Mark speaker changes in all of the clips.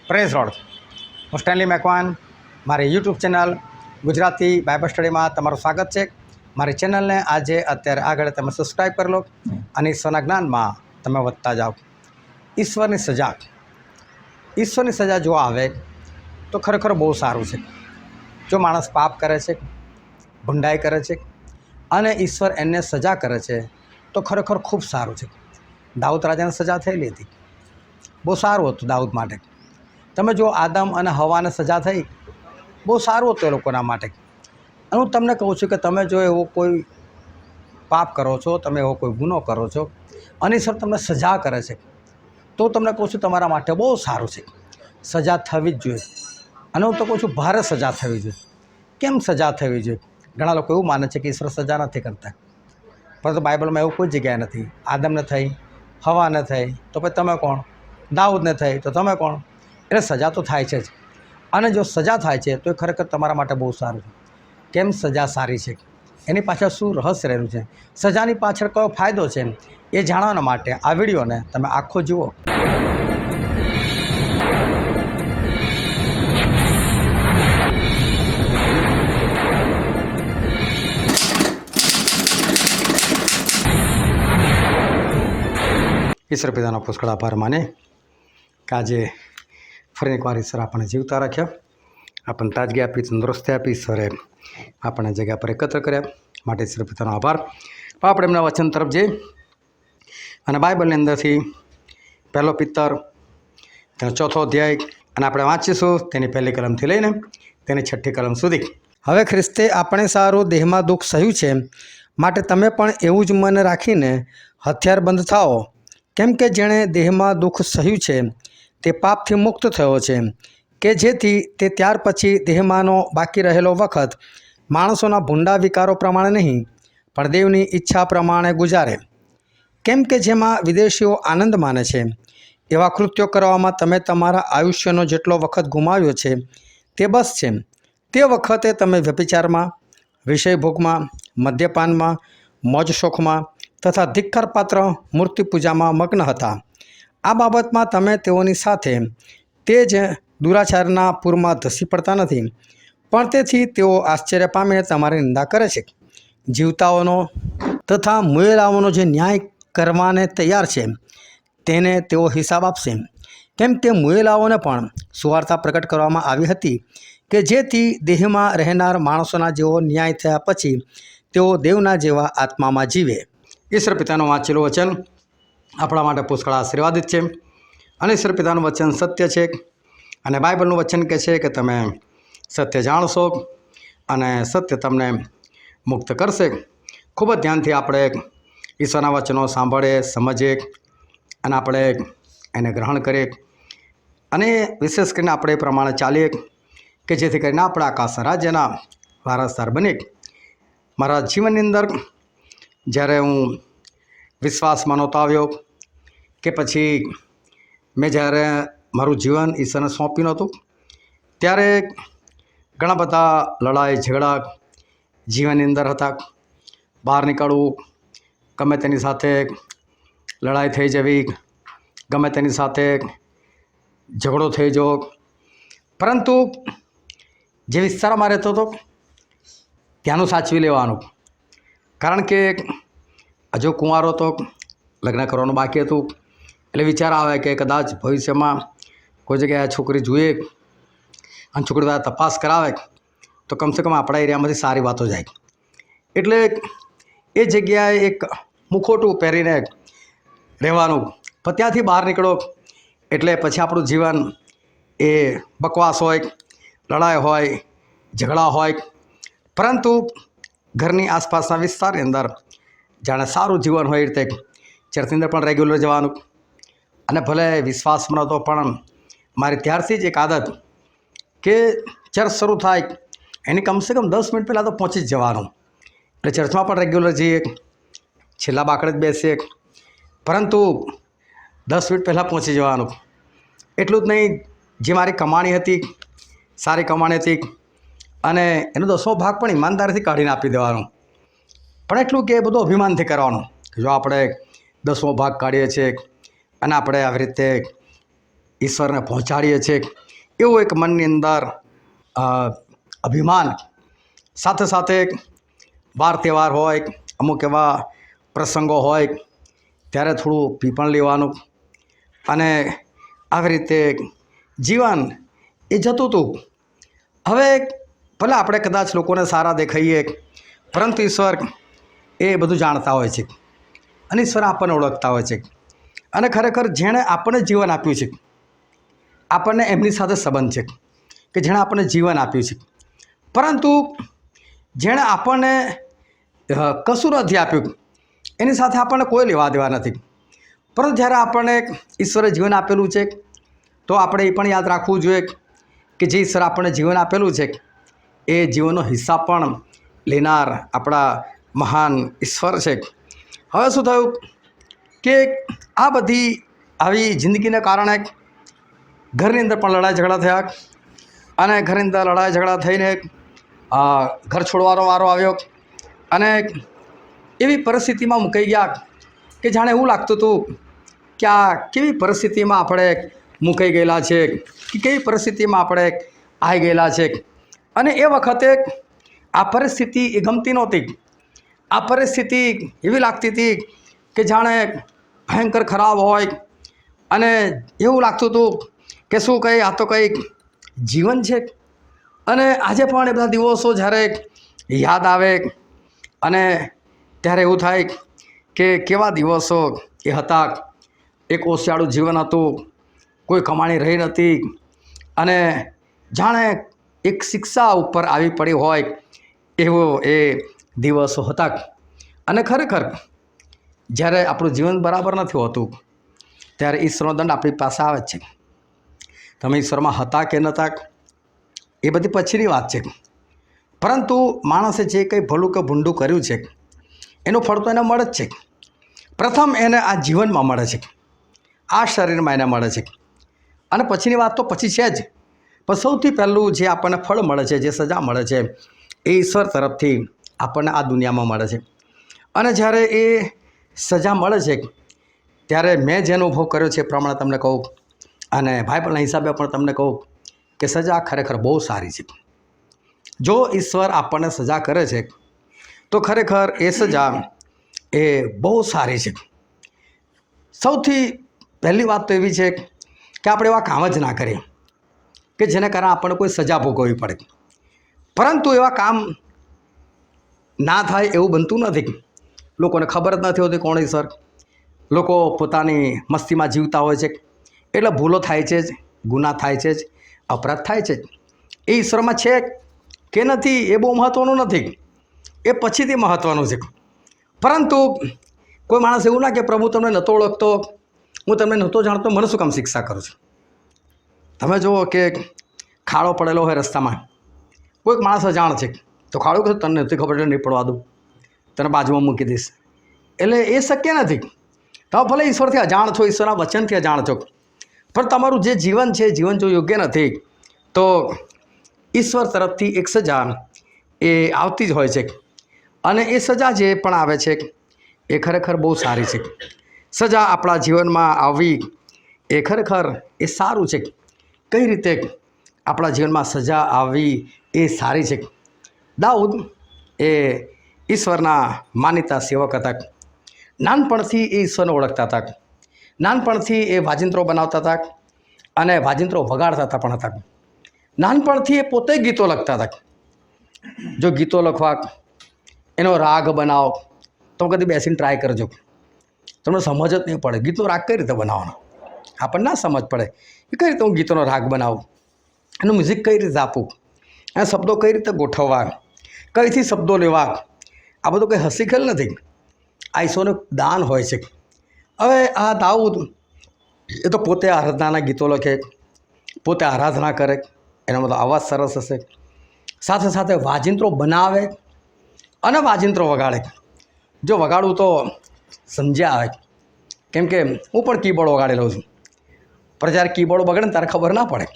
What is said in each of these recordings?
Speaker 1: Praise road. હું Stanley Macwan, મારી YouTube channel Gujarati Bible સ્ટડીમાં તમારું સ્વાગત છે. મારી ચેનલને આજે અત્યારે આગળ તમે સબસ્ક્રાઈબ કરી લો અને ઈશ્વરના જ્ઞાનમાં તમે વધતા જાઓ. ઈશ્વરની સજા જો આવે તો ખરેખર બહુ સારું છે. જો માણસ પાપ કરે છે, ભૂંડાઈ કરે છે અને ઈશ્વર એને સજા કરે છે તો ખરેખર ખૂબ સારું છે. દાઉદ રાજાને સજા થયેલી હતી, બહુ સારું હતું દાઉદ માટે. તમે જો આદમ અને હવાને સજા થઈ, બહુ સારું હતું એ લોકોના માટે. અને હું તમને કહું છું કે તમે જો એવો કોઈ પાપ કરો છો, તમે એવો કોઈ ગુનો કરો છો અને ઈશ્વર તમને સજા કરે છે તો તમને કહું છું તમારા માટે બહુ સારું છે. સજા થવી જ જોઈએ. અને હું તો કહું છું ભારે સજા થવી જોઈએ. કેમ સજા થવી જોઈએ? ઘણા લોકો એવું માને છે કે ઈશ્વર સજા નથી કરતા, પરંતુ બાઇબલમાં એવું કોઈ જગ્યાએ નથી. આદમને થઈ, હવાને થઈ તો પછી તમે કોણ? દાઉદને થઈ તો તમે કોણ? એટલે સજા તો થાય છે જ. અને જો સજા થાય છે તો એ ખરેખર તમારા માટે બહુ સારું છે. કેમ સજા સારી છે? એની પાછળ શું રહસ્ય રહેલું છે? સજાની પાછળ કયો ફાયદો છે? એ જાણવાના માટે આ વિડીયોને તમે આખો જુઓ. ઈશ્વર પિતાનો પુષ્કળ આભાર માને કે આજે ફરી એકવાર ઈશ્વર આપણને જીવતા રાખ્યા, આપણને તાજગી આપી, તંદુરસ્તી આપી. ઈશ્વરે આપણને જગ્યા પર એકત્ર કર્યા માટે ઈશ્વર પિતાનો આભાર. આપણે એમના વચન તરફ જઈએ અને બાઇબલની અંદરથી પહેલો પિત્તર તેનો 4થો અધ્યાય અને આપણે વાંચીશું તેની પહેલી કલમથી લઈને તેની 6ઠ્ઠી કલમ સુધી. હવે ખ્રિસ્તે આપણે સારું દેહમાં દુઃખ સહ્યું છે, માટે તમે પણ એવું જ મન રાખીને હથિયારબંધ થાઓ. કેમ કે જેણે દેહમાં દુઃખ સહ્યું છે તે પાપથી મુક્ત થયો છે, કે જેથી તે ત્યાર પછી દેહમાંનો બાકી રહેલો વખત માણસોના ભૂંડા વિકારો પ્રમાણે નહીં, પણ દેવની ઈચ્છા પ્રમાણે ગુજારે. કેમ કે જેમાં વિદેશીઓ આનંદ માને છે એવા કૃત્યો કરવામાં તમે તમારા આયુષ્યનો જેટલો વખત ગુમાવ્યો છે તે બસ છે. તે વખતે તમે વ્યભિચારમાં, વિષયભોગમાં, મદ્યપાનમાં, મોજ શોખમાં તથા ધિક્કારપાત્ર મૂર્તિ પૂજામાં મગ્ન હતા. આ બાબતમાં તમે તેઓની સાથે તે જ દુરાચારના પૂરમાં ધસી પડતા નથી, પણ તેથી તેઓ આશ્ચર્ય પામીને તમારી નિંદા કરે છે. જીવતાઓનો તથા મુયેલાઓનો જે ન્યાય કરવાને તૈયાર છે તેને તેઓ હિસાબ આપશે. કેમ કે મુયેલાઓને પણ સુવાર્તા પ્રગટ કરવામાં આવી હતી કે જેથી દેહમાં રહેનાર માણસોના જેવો ન્યાય થયા પછી તેઓ દેવના જેવા આત્મામાં જીવે. ઈશ્વર પિતાનું વાંચેલું વચન આપણા માટે પુષ્કળ આશીર્વાદિત છે. અને ઈશ્વર પિતાનું વચન સત્ય છે. અને બાઇબલનું વચન કહે છે કે તમે સત્ય જાણશો અને સત્ય તમને મુક્ત કરશે. ખૂબ જ ધ્યાનથી આપણે ઈશ્વરના વચનો સાંભળીએ, સમજીએ અને આપણે એને ગ્રહણ કરીએ અને વિશેષ કરીને આપણે એ પ્રમાણે ચાલીએ કે જેથી કરીને આપણે આકાશ રાજ્યના વારસદાર બનીએ. મારા જીવનની અંદર જ્યારે હું વિશ્વાસમાં નહોતો આવ્યો કે પછી મેં જ્યારે મારું જીવન ઈશ્વરને સોંપ્યું નહોતું, ત્યારે ઘણા બધા લડાઈ ઝઘડા જીવનની અંદર હતા. બહાર નીકળવું, ગમે તેની સાથે લડાઈ થઈ જવી, ગમે તેની સાથે ઝઘડો થઈ જવો. પરંતુ જે વિસ્તારમાં રહેતો હતો ત્યાંનું સાચવી લેવાનું. કારણ કે હજુ કુંવારો તો લગ્ન કરવાનું બાકી હતું, એટલે વિચાર આવે કે કદાચ ભવિષ્યમાં કોઈ જગ્યાએ છોકરી જોઈએ અને છોકરી દ્વારા તપાસ કરાવે તો કમસે કમ આપણા એરિયામાંથી સારી વાતો જાય. એટલે એ જગ્યાએ એક મુખોટું પહેરીને રહેવાનું. પણ ત્યાંથી બહાર નીકળો એટલે પછી આપણું જીવન એ બકવાસ હોય, લડાઈ હોય, ઝઘડા હોય. પરંતુ ઘરની આસપાસના વિસ્તારની અંદર જાણે સારું જીવન હોય એ રીતે ચર્ચની અંદર પણ રેગ્યુલર જવાનું. અને ભલે વિશ્વાસમાં નહોતો પણ મારી ત્યારથી જ એક આદત કે ચર્ચ શરૂ થાય એની કમસે કમ 10 મિનિટ પહેલાં તો પહોંચી જ જવાનું. એટલે ચર્ચમાં પણ રેગ્યુલર જઈએ, છેલ્લા બાકડે જ બેસીએ, પરંતુ 10 મિનિટ પહેલાં પહોંચી જવાનું. એટલું જ નહીં, જે મારી કમાણી હતી, સારી કમાણી હતી, અને એનો 10મો ભાગ પણ ઈમાનદારીથી કાઢીને આપી દેવાનો. પણ એટલું કે એ બધું અભિમાનથી કરવાનું કે જો આપણે 10મો ભાગ કાઢીએ છીએ અને આપણે આવી રીતે ઈશ્વરને પહોંચાડીએ છીએ એવું એક મનની અંદર અભિમાન, સાથે સાથે વાર તહેવાર હોય, અમુક એવા પ્રસંગો હોય ત્યારે થોડું પીપણ લેવાનું, અને આવી રીતે જીવન એ જતું હતું. હવે ભલે આપણે કદાચ લોકોને સારા દેખાઈએ, પરંતુ ઈશ્વર એ બધું જાણતા હોય છે, અને ઈશ્વર આપણને ઓળખતા હોય છે. અને ખરેખર જેણે આપણને જીવન આપ્યું છે, આપણને એમની સાથે સંબંધ છે કે જેણે આપણને જીવન આપ્યું છે. પરંતુ જેણે આપણને કશું નથી આપ્યું એની સાથે આપણને કોઈ લેવા દેવા નથી. પરંતુ જ્યારે આપણને ઈશ્વરે જીવન આપેલું છે તો આપણે એ પણ યાદ રાખવું જોઈએ કે જે ઈશ્વર આપણને જીવન આપેલું છે એ જીવનનો હિસ્સા પણ લેનાર આપણા મહાન ઈશ્વર છે. હવે શું થયું કે આ બધી આવી જિંદગીને કારણે ઘરની અંદર પણ લડાઈ ઝઘડા થયા, અને ઘરની અંદર લડાઈ ઝઘડા થઈને ઘર છોડવાનો વારો આવ્યો, અને એવી પરિસ્થિતિમાં મુકાઈ ગયા કે જાણે એવું લાગતું હતું કે આ કેવી પરિસ્થિતિમાં આપણે મુકાઈ ગયેલા છે, કે કેવી પરિસ્થિતિમાં આપણે આવી ગયેલા છે. અને એ વખતે આ પરિસ્થિતિ એ ગમતી નહોતી. આ પરિસ્થિતિ એવી લાગતી હતી કે જાણે ભયંકર ખરાબ હોય, અને એવું લાગતું હતું કે શું કંઈ આ તો કંઈક જીવન છે. અને આજે પણ એ બધા દિવસો જ્યારે યાદ આવે અને ત્યારે એવું થાય કે કેવા દિવસો એ હતા. એક ઓશિયાળું જીવન હતું, કોઈ કમાણી રહી નથી, અને જાણે એક શિક્ષા ઉપર આવી પડી હોય એવો એ દિવસો હતા. અને ખરેખર જ્યારે આપણું જીવન બરાબર નથી હોતું ત્યારે ઈશ્વરનો દંડ આપણી પાસે આવે છે. તમે ઈશ્વરમાં હતા કે નહોતા એ બધી પછીની વાત છે, પરંતુ માણસે જે કંઈ ભલું કે ભૂંડું કર્યું છે એનું ફળ તો એને મળે જ છે. પ્રથમ એને આ જીવનમાં મળે છે, આ શરીરમાં એને મળે છે, અને પછીની વાત તો પછી છે જ. પણ સૌથી પહેલું જે આપણને ફળ મળે છે, જે સજા મળે છે, એ ઈશ્વર તરફથી આપણને આ દુનિયામાં મળે છે. અને જ્યારે એ સજા મળે છે ત્યારે મેં જે અનુભવ કર્યો છે એ પ્રમાણે તમને કહું, અને બાઇબલના હિસાબે પણ તમને કહું કે સજા ખરેખર બહુ સારી છે. જો ઈશ્વર આપણને સજા કરે છે તો ખરેખર એ સજા એ બહુ સારી છે. સૌથી પહેલી વાત તો એવી છે કે આપણે એવા કામ જ ના કરીએ કે જેને કારણે આપણને કોઈ સજા ભોગવવી પડે. પરંતુ એવા કામ ના થાય એવું બનતું નથી. લોકોને ખબર જ નથી હોતી કોણ ઈશ્વર. લોકો પોતાની મસ્તીમાં જીવતા હોય છે, એટલે ભૂલો થાય છે જ, ગુનાહ થાય છે જ, અપરાધ થાય છે જ. એ ઈશ્વરમાં છે કે નથી એ બહુ મહત્ત્વનું નથી, એ પછીથી મહત્ત્વનું છે. પરંતુ કોઈ માણસ એવું ના કે પ્રભુ તમને નહોતો ઓળખતો, હું તમને નહોતો જાણતો, મને શું કામ શિક્ષા કરું છું. તમે જુઓ કે ખાડો પડેલો હોય રસ્તામાં, કોઈક માણસ અજાણ છે તો ખાડો કહે તને નથી ખબર એટલે નહીં પડવા દઉં, તને બાજુમાં મૂકી દઈશ. એટલે એ શક્ય નથી. તમે ભલે ઈશ્વરથી અજાણ છો, ઈશ્વરના વચનથી અજાણ છો, પણ તમારું જે જીવન છે જીવન જો યોગ્ય નથી તો ઈશ્વર તરફથી એક સજા એ આવતી જ હોય છે. અને એ સજા જે પણ આવે છે એ ખરેખર બહુ સારી છે. સજા આપણા જીવનમાં આવવી એ ખરેખર એ સારું છે. કઈ રીતે આપણા જીવનમાં સજા આવવી એ સારી છે. દાઉદ એ ઈશ્વરના માનીતા સેવક હતા. નાનપણથી એ ઈશ્વરને ઓળખતા હતા. નાનપણથી એ વાજિંત્રો બનાવતા હતા અને વાજિંત્રો વગાડતા હતા પણ હતા. નાનપણથી એ પોતે ગીતો લખતા હતા. જો ગીતો લખવા એનો રાગ બનાવો તો કદી બેસીને ટ્રાય કરજો, તમને સમજ જ નહીં પડે ગીતનો રાગ કઈ રીતે બનાવવાનો. આપણને ના સમજ પડે કે કઈ રીતે હું ગીતોનો રાગ બનાવું, એનું મ્યુઝિક કઈ રીતે આપું, એના શબ્દો કઈ રીતે ગોઠવવા, કઈથી શબ્દો લેવા. આ બધું કંઈ હસી ખેલ નથી, આ ઈશ્વરનું દાન હોય છે. હવે આ દાઉદ એ તો પોતે આરાધનાના ગીતો લખે, પોતે આરાધના કરે, એનો બધો અવાજ સરસ હશે, સાથે સાથે વાજિંત્રો બનાવે અને વાજિંત્રો વગાડે. જો વગાડવું તો સમજ્યા આવે, કેમ કે હું પણ કીબોર્ડ વગાડેલો છું, પણ જ્યારે કીબોર્ડ બગડે ને ત્યારે ખબર ના પડે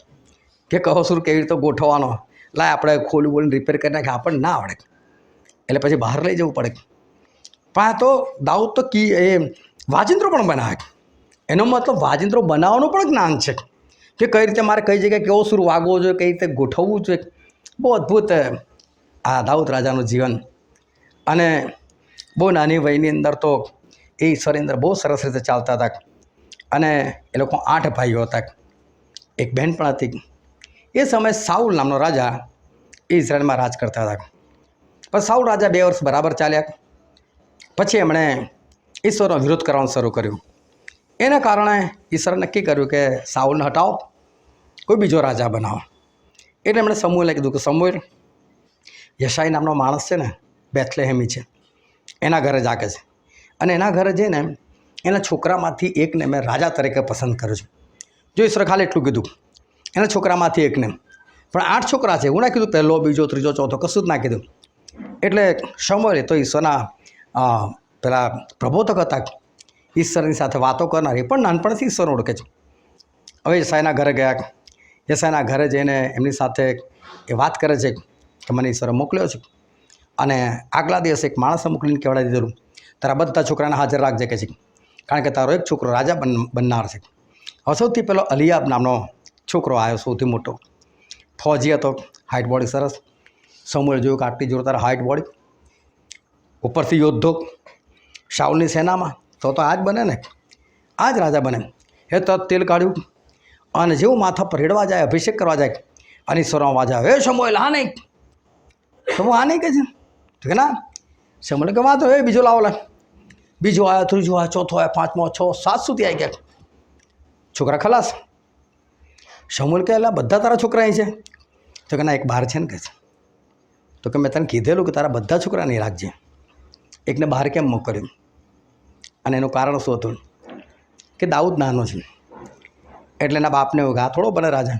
Speaker 1: કે કહો સુર કેવી રીતે ગોઠવવાનો. લાય આપણે ખોલી બોલીને રિપેર કરી નાખે, આપણને ના આવડે એટલે પછી બહાર લઈ જવું પડે. પણ આ તો દાઉદ તો એ વાજિંત્રો પણ બનાવે. એનો મતલબ વાજિંત્રો બનાવવાનું પણ જ્ઞાન છે. કે કઈ રીતે મારે કઈ જગ્યાએ કેવો સૂર વાગવો જોઈએ, કઈ રીતે ગોઠવવું જોઈએ. બહુ અદ્ભુત આ દાઉદ રાજાનું જીવન. અને બહુ નાની વયની અંદર તો એ ઈશ્વરની અંદર બહુ સરસ રીતે ચાલતા હતા. અને એ લોકો 8 ભાઈઓ હતા, એક બહેન પણ હતી. એ સમયે સાઉલ નામનો રાજા એ ઇઝરાયલમાં રાજ કરતા હતા. પણ સાઉલ રાજા 2 વર્ષ બરાબર ચાલ્યા. પછી એમણે ઈશ્વરનો વિરોધ કરવાનું શરૂ કર્યું. એના કારણે ઈશ્વરે નક્કી કર્યું કે સાઉલને હટાવો, કોઈ બીજો રાજા બનાવો. એટલે એમણે સમુએલને કીધું કે સમુએલ, યશાઈ નામનો માણસ છે ને, બેથલેહેમી છે, એના ઘરે જાગે છે. અને એના ઘરે જઈને એના છોકરામાંથી એકને મેં રાજા તરીકે પસંદ કર્યો છું. જો ઈશ્વરે ખાલી એટલું કીધું, એના છોકરામાંથી એકને. પણ 8 છોકરા છે. હું ના કીધું પહેલો, બીજો, ત્રીજો, ચોથો, કશું જ ના કીધું. એટલે સમુએલ તો ઈશ્વરના પેલા પ્રબોધક હતા, ઈશ્વરની સાથે વાતો કરનાર. એ પણ નાનપણથી ઈશ્વરને ઓળખે છે. હવે યશાઈના ઘરે ગયા. યશાઈના ઘરે જઈને એમની સાથે એ વાત કરે છે કે મને ઈશ્વરે મોકલ્યો છે. અને આગલા દિવસે એક માણસને મોકલીને કહેવડાવી દીધેલું, તારા બધા છોકરાને હાજર રાખજે કે છે, કારણ કે તારો એક છોકરો રાજા બનનાર છે. હવે સૌથી પહેલો અલિયાબ નામનો છોકરો આવ્યો, સૌથી મોટો. ફૌજી હતો, હાઇટ બોડી સરસ. સમુએલ જોયું કે આટલી જોરદાર હાઇટ બોડી, ઉપરથી યોદ્ધો, શાઉલની સેનામાં, તો આ જ બને ને, આ જ રાજા બને. એ તરત તેલ કાઢ્યું અને જેવું માથા પર રેડવા જાય, અભિષેક કરવા જાય, અને ઈશ્વરમાં અવાજ આવે, હે સમુએલ, હા નહીં, તો હું આ નહીં કહે છે કે ના. સમુએલે કે વાંધો, એ બીજો લાવો. બીજો આવ્યો, ત્રીજો આવ્યો, ચોથો આવ્યો, 5મો, 6, 7 સુધી આવી ગયા. છોકરા ખલાસ. સમુએલ કહે, એટલે બધા તારા છોકરા અહીં છે? તો કે ના, એક બહાર છે ને, કહે છે. તો કે મેં તને કીધેલું કે તારા બધા છોકરા નહીં રાખજે, એકને બહાર કેમ મોકલ્યું? અને એનું કારણ શું હતું કે દાઉદ નાનો છે, એટલે એના બાપને એવું કે આ થોડો બને રાજા,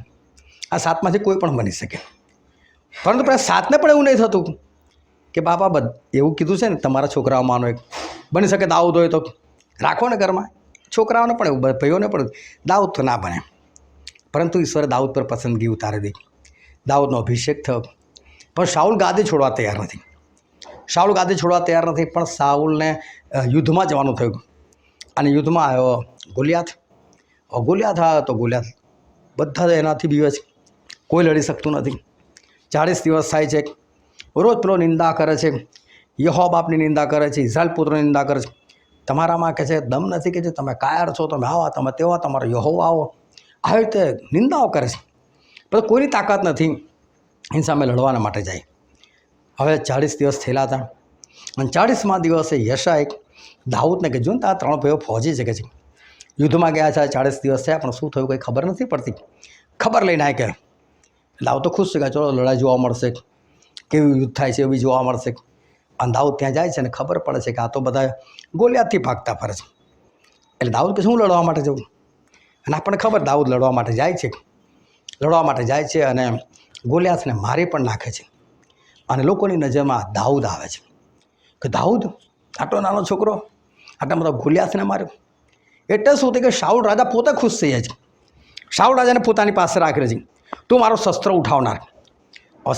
Speaker 1: આ 7માંથી કોઈ પણ બની શકે. પરંતુ પેલા 7ને પણ એવું નહીં થતું કે બાપા એવું કીધું છે ને, તમારા છોકરાઓમાંનો એક બની શકે દાઉદ હોય તો રાખો ને ઘરમાં. છોકરાઓને પણ એવું, ભાઈઓને પણ, દાઉદ તો ના બને. પરંતુ ઈશ્વરે દાઉદ પર પસંદગી ઉતારી દીધી. દાઉદનો અભિષેક થયો. પણ શાઉલ ગાદી છોડવા તૈયાર નથી. શાઉલ ગાદી છોડવા તૈયાર નથી, પણ શાઉલને યુદ્ધમાં જવાનું થયું. અને યુદ્ધમાં આવ્યો ગોલિયાથ. ગોલિયાથ આવ્યો તો ગોલિયાથ બધા એનાથી બીવે છે, કોઈ લડી શકતું નથી. 40 દિવસ થાય છે. રોજ પેલો નિંદા કરે છે, યહોવા બાપની નિંદા કરે છે, ઇઝરાયલ પુત્રની નિંદા કરે છે. તમારામાં કહે છે દમ નથી, કે છે તમે કાયર છો, તમે આવા, તમે તેવા, તમારો યહોવા આવો, આવી રીતે નિંદાઓ કરે છે. પણ કોઈની તાકાત નથી એની સામે લડવાના માટે જાય. હવે 40 દિવસ થયેલા હતા. અને 40મા દિવસે યશાએ દાઉદને કીધું ને, આ 3 ભાઈઓ ફૌજી છે, કે છે યુદ્ધમાં ગયા છે, 40 દિવસ થયા, પણ શું થયું કંઈ ખબર નથી પડતી. ખબર લઈને આવે કે દાઉદ તો ખુશ છે કે ચલો લડાઈ જોવા મળશે, કેવું યુદ્ધ થાય છે એ બી જોવા મળશે. અને દાઉદ ત્યાં જાય છે અને ખબર પડે છે કે આ તો બધા ગોલિયાથથી ભાગતા ફરે છે. એટલે દાઉદ કે શું લડવા માટે જવું? અને આપણને ખબર દાઉદ લડવા માટે જાય છે, અને ગોલિયાથને મારી પણ નાખે છે. અને લોકોની નજરમાં દાઉદ આવે છે કે દાઉદ આટલો નાનો છોકરો આટલા બધા ગોલિયાથને માર્યો. એટલે શું થયું કે શાઉલ રાજા પોતે ખુશ થઈ જાય છે. શાઉલ રાજાને પોતાની પાસે રાખે છે, તું મારો શસ્ત્ર ઉઠાવનાર.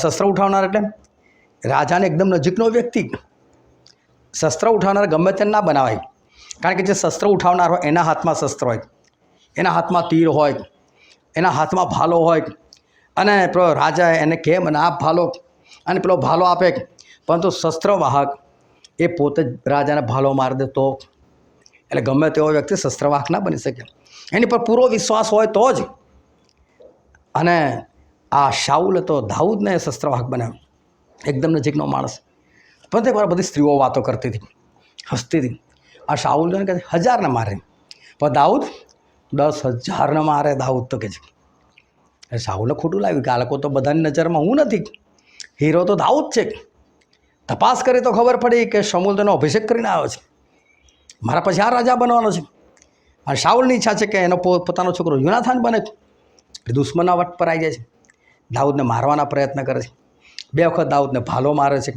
Speaker 1: શસ્ત્ર ઉઠાવનાર એટલે રાજાને એકદમ નજીકનો વ્યક્તિ. શસ્ત્ર ઉઠાવનાર ગમે તેને ના બનાવાય, કારણ કે જે શસ્ત્ર ઉઠાવનાર હોય એના હાથમાં શસ્ત્ર હોય, એના હાથમાં તીર હોય, એના હાથમાં ભાલો હોય. અને પેલો રાજા એને કેમ અને આપ ભાલો, અને પેલો ભાલો આપે, પરંતુ શસ્ત્રવાહક એ પોતે જ રાજાને ભાલો મારી દે તો. એટલે ગમે તેવો વ્યક્તિ શસ્ત્રવાહક ના બની શકે, એની પર પૂરો વિશ્વાસ હોય તો જ. અને આ શાઉલ તો દાઉદને શસ્ત્રવાહક બનાવ્યો, એકદમ નજીકનો માણસ. પણ તે બધી સ્ત્રીઓ વાતો કરતી હતી, હસતી હતી. આ શાઉલને કહે 1000ને મારે, પણ દાઉદ 10,000ને મારે. દાઉદ તો કહે છે શાઉલને ખોટું લાગ્યું કે આ લોકો તો બધાની નજરમાં હું નથી, હીરો તો દાઉદ છે. તપાસ કરી તો ખબર પડી કે શમૂલ તેનો અભિષેક કરીને આવ્યો છે, મારા પછી આ રાજા બનવાનો છે. અને શાઉલની ઈચ્છા છે કે એનો પોતાનો છોકરો યુનાથાન બને. એ દુશ્મનના વટ પર આવી જાય છે, દાઉદને મારવાના પ્રયત્ન કરે છે. 2 વખત દાઉદને ભાલો મારે છે,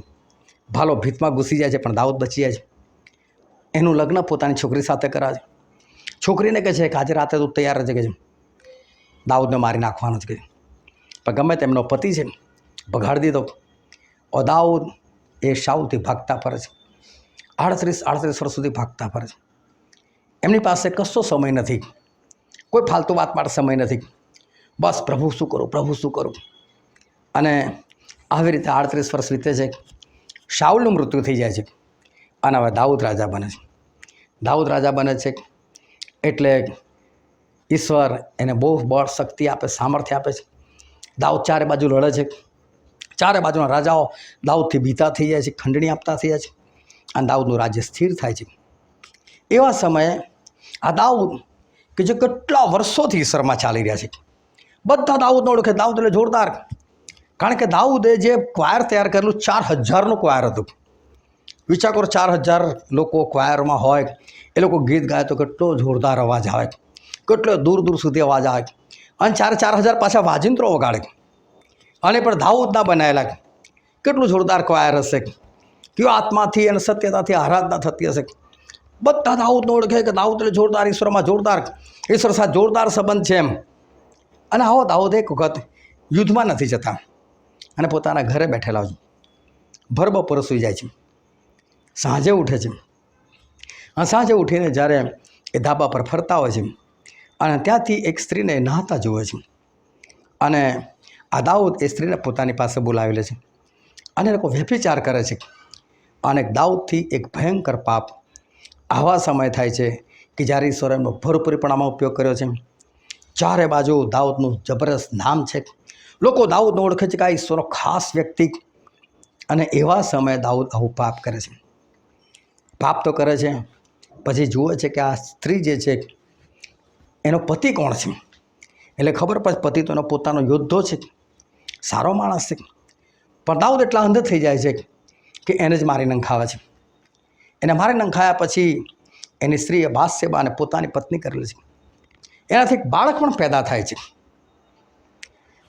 Speaker 1: ભાલો ભીતમાં ઘૂસી જાય છે, પણ દાઉદ બચી જાય છે. એનું લગ્ન પોતાની છોકરી સાથે કરાવે છે. છોકરીને કહે છે કે આજે રાતે તું તૈયાર છે, કે છે દાઉદને મારી નાખવાનો છે, કે પણ ગમે તેમનો પતિ છે બગાડી દીધો. દાઉદ એ શાઉલથી ભાગતા ફરે છે, 38 વર્ષ સુધી ભાગતા ફરે છે. એમની પાસે કશો સમય નથી, કોઈ ફાલતુ વાત માટે સમય નથી. બસ પ્રભુ શું કરું, પ્રભુ શું કરું. અને આવી રીતે 38 વર્ષ વીતે છે. શાઉલનું મૃત્યુ થઈ જાય છે અને હવે દાઉદ રાજા બને છે. દાઉદ રાજા બને છે એટલે ઈશ્વર એને બહુ બળ શક્તિ આપે, સામર્થ્ય આપે છે. દાઉદ ચારે બાજુ લડે છે. ચારે બાજુના રાજાઓ દાઉદથી બીતા થઈ જાય છે, ખંડણી આપતા થઈ જાય છે અને દાઉદનું રાજ્ય સ્થિર થાય છે. એવા સમયે આ દાઉદ કે જે કેટલા વર્ષોથી ઈશ્વરમાં ચાલી રહ્યા છે, બધા દાઉદને ઓળખે. દાઉદ એટલે જોરદાર, કારણ કે દાઉદે જે ક્વાયર તૈયાર કરેલું 4000નું ક્વાયર હતું. વિચાર કરો, 4000 લોકો ક્વાયરમાં હોય, એ લોકો ગીત ગાય તો કેટલો જોરદાર અવાજ આવે, કેટલો દૂર દૂર સુધી અવાજ આવે. અને 4000 પાછા વાજિંત્રો વગાડે અને પણ દાઉદના બનાવેલા કેટલું જોરદાર ક્વાયર હશે, કયો આત્માથી અને સત્યતાથી આરાધના થતી હશે. બધા દાઉદને ઓળખે કે દાઉદ એટલે જોરદાર, ઈશ્વરમાં જોરદાર, ઈશ્વર સાથે જોરદાર સંબંધ છે એમ. અને આવો દાઉદ એક વખત યુદ્ધમાં નથી જતા અને પોતાના ઘરે બેઠેલા છે. ભર બપોરે સૂઈ જાય છે. સાંજે ઉઠે છે અને સાંજે ઉઠીને જ્યારે એ ધાબા પર ફરતા હોય છે અને ત્યાંથી એક સ્ત્રીને નહાતા જુએ છે. અને આ દાઉદ એ સ્ત્રીને પોતાની પાસે બોલાવી લે છે અને એ લોકો વ્યભિચાર કરે છે. અને દાઉદથી એક ભયંકર પાપ આવા સમય થાય છે કે જ્યારે ઈશ્વરે એમનો ભરપૂરીપણામાં ઉપયોગ કર્યો છે. ચારે બાજુ દાઉદનું જબરદસ્ત નામ છે. લોકો દાઉદને ઓળખે છે કે આ ઈશ્વરનો ખાસ વ્યક્તિ. અને એવા સમયે દાઉદ આવું પાપ કરે છે. પાપ તો કરે છે, પછી જુએ છે કે આ સ્ત્રી જે છે એનો પતિ કોણ છે. એટલે ખબર પડે પતિ તો એનો પોતાનો યોદ્ધો છે, સારો માણસ છે. પણ દાઉદ એટલા અંધ થઈ જાય છે કે એને જ મારી નંખાવે છે. એને મારી નંખાયા પછી એની સ્ત્રીએ બાથશેબાને પોતાની પત્ની કરેલી છે. એનાથી એક બાળક પણ પેદા થાય છે.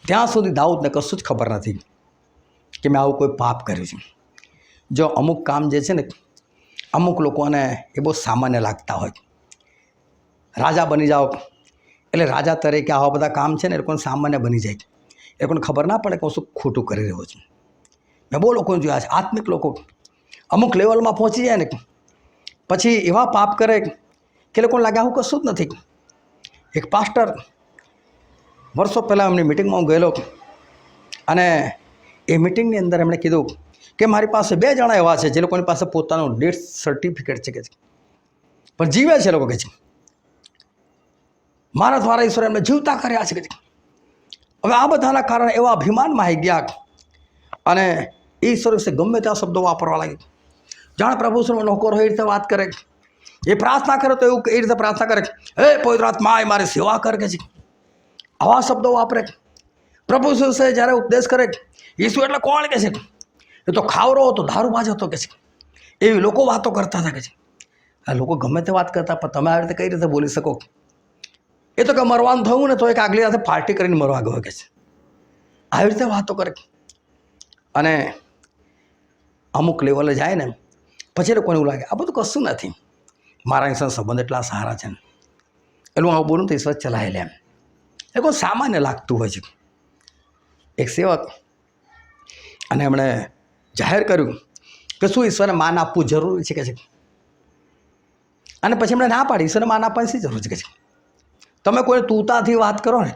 Speaker 1: ત્યાં સુધી દાઉદને કશું જ ખબર નથી કે મેં આવું કોઈ પાપ કર્યું છે. જો અમુક કામ જે છે ને, અમુક લોકોને એ બહુ સામાન્ય લાગતા હોય. રાજા બની જાઓ એટલે રાજા તરીકે આવા બધા કામ છે ને એ લોકોને સામાન્ય બની જાય. એ લોકોને ખબર ના પડે કે હું શું ખોટું કરી રહ્યો છું. મેં બહુ લોકોને જોયા છે, આત્મિક લોકો અમુક લેવલમાં પહોંચી જાય ને પછી એવા પાપ કરે કે લોકોને લાગે આવું કશું જ નથી. એક પાસ્ટર વર્ષો પહેલાં એમની મિટિંગમાં હું ગયેલો અને એ મિટિંગની અંદર એમણે કીધું કે મારી પાસે 2 જણા એવા છે જે લોકોની પાસે પોતાનું ડેથ સર્ટિફિકેટ છે કે છે, પણ જીવે છે. લોકો કહે છે મારા દ્વારા ઈશ્વર એમને જીવતા કર્યા છે કે છે. હવે આ બધાના કારણે એવા અભિમાનમાં આવી ગયા અને ઈશ્વર વિશે ગમે ત્યાં શબ્દો વાપરવા લાગે. જાણે પ્રભુ નોકર હોય એ રીતે વાત કરે. એ પ્રાર્થના કરે તો એવું એ રીતે પ્રાર્થના કરે, હે પવિત્ર આત્મા મારી સેવા કર કે છે. આવા શબ્દો વાપરે. પ્રભુ વિશે જ્યારે ઉપદેશ કરે, ઈસુ એટલે કોણ કે છે, એ તો ખાવરો હતો, દારૂબાજ હતો કે છે. એવી લોકો વાતો કરતા હતા કે છે. આ લોકો ગમે તે વાત કરતા, પણ તમે આવી રીતે કઈ રીતે બોલી શકો? એ તો કે મરવાનું થયું ને તો એક આગલી રાતે પાર્ટી કરીને મરવા ગયો કે છે. આવી રીતે વાતો કરે. અને અમુક લેવલે જાય ને પછી લોકોને એવું લાગે આ બધું કશું નથી, મારા ઈશ્વર સંબંધ એટલા સારા છે ને એટલે હું આવું બોલું તો ઈશ્વર ચલાવી લે એમ. એ કોઈ સામાન્ય લાગતું હોય છે. એક સેવક અને એમણે જાહેર કર્યું કે શું ઈશ્વરને માન આપવું જરૂરી છે કે છે. અને પછી એમણે ના પાડી, ઈશ્વરને માન આપવાની શી જરૂર છે કે છે. તમે કોઈ તુતાથી વાત કરો ને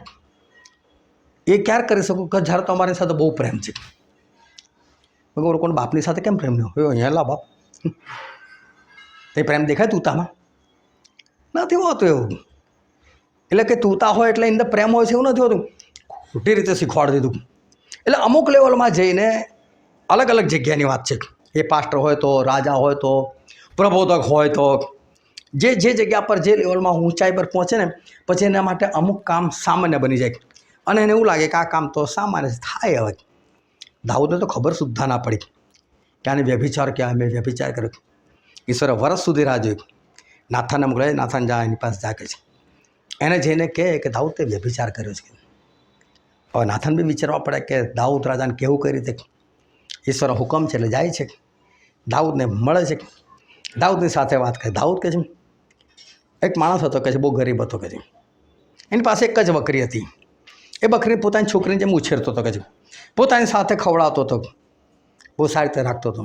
Speaker 1: એ ક્યારે કરી શકો કે જ્યારે તમારી સાથે બહુ પ્રેમ છે. લોકોને બાપની સાથે કેમ પ્રેમ ન હોય? અહીંયા લા બાપ, એ પ્રેમ દેખાય તુતામાં? નથી હોતું એવું. એટલે કે તુતા હોય એટલે અંદર પ્રેમ હોય છે એવું નથી હોતું. ખોટી રીતે શીખવાડી દીધું. એટલે અમુક લેવલમાં જઈને અલગ અલગ જગ્યાની વાત છે. એ પાસ્ટર હોય તો, રાજા હોય તો, પ્રબોધક હોય તો, જે જગ્યા પર જે લેવલમાં ઊંચાઈ પર પહોંચે ને પછી એના માટે અમુક કામ સામાન્ય બની જાય અને એને એવું લાગે કે આ કામ તો સામાન્ય થાય. હવે દાઉદને તો ખબર સુદ્ધા ના પડી કે આને વ્યભિચાર કહેવાય, મેં વ્યભિચાર કર્યો. ઈશ્વરે વર્ષ સુધી રાહ જોઈ. નાથાનને મોકલે, નાથાન જા એની પાસે જા કે છે. એને જઈને કહે કે દાઉદ તે વ્યભિચાર કર્યો છે. હવે નાથાન બી વિચારવા પડે કે દાઉદ રાજાને કેવું કઈ રીતે. ઈશ્વરનો હુકમ છે એટલે જાય છે. દાઉદને મળે છે. દાઉદની સાથે વાત કરે. દાઉદ કહે છે એક માણસ હતો કે છે, બહુ ગરીબ હતો કે છે. એની પાસે એક જ બકરી હતી. એ બકરી પોતાની છોકરીને જેમ ઉછેરતો હતો કે છે, પોતાની સાથે ખવડાવતો હતો, બહુ સારી રીતે રાખતો હતો.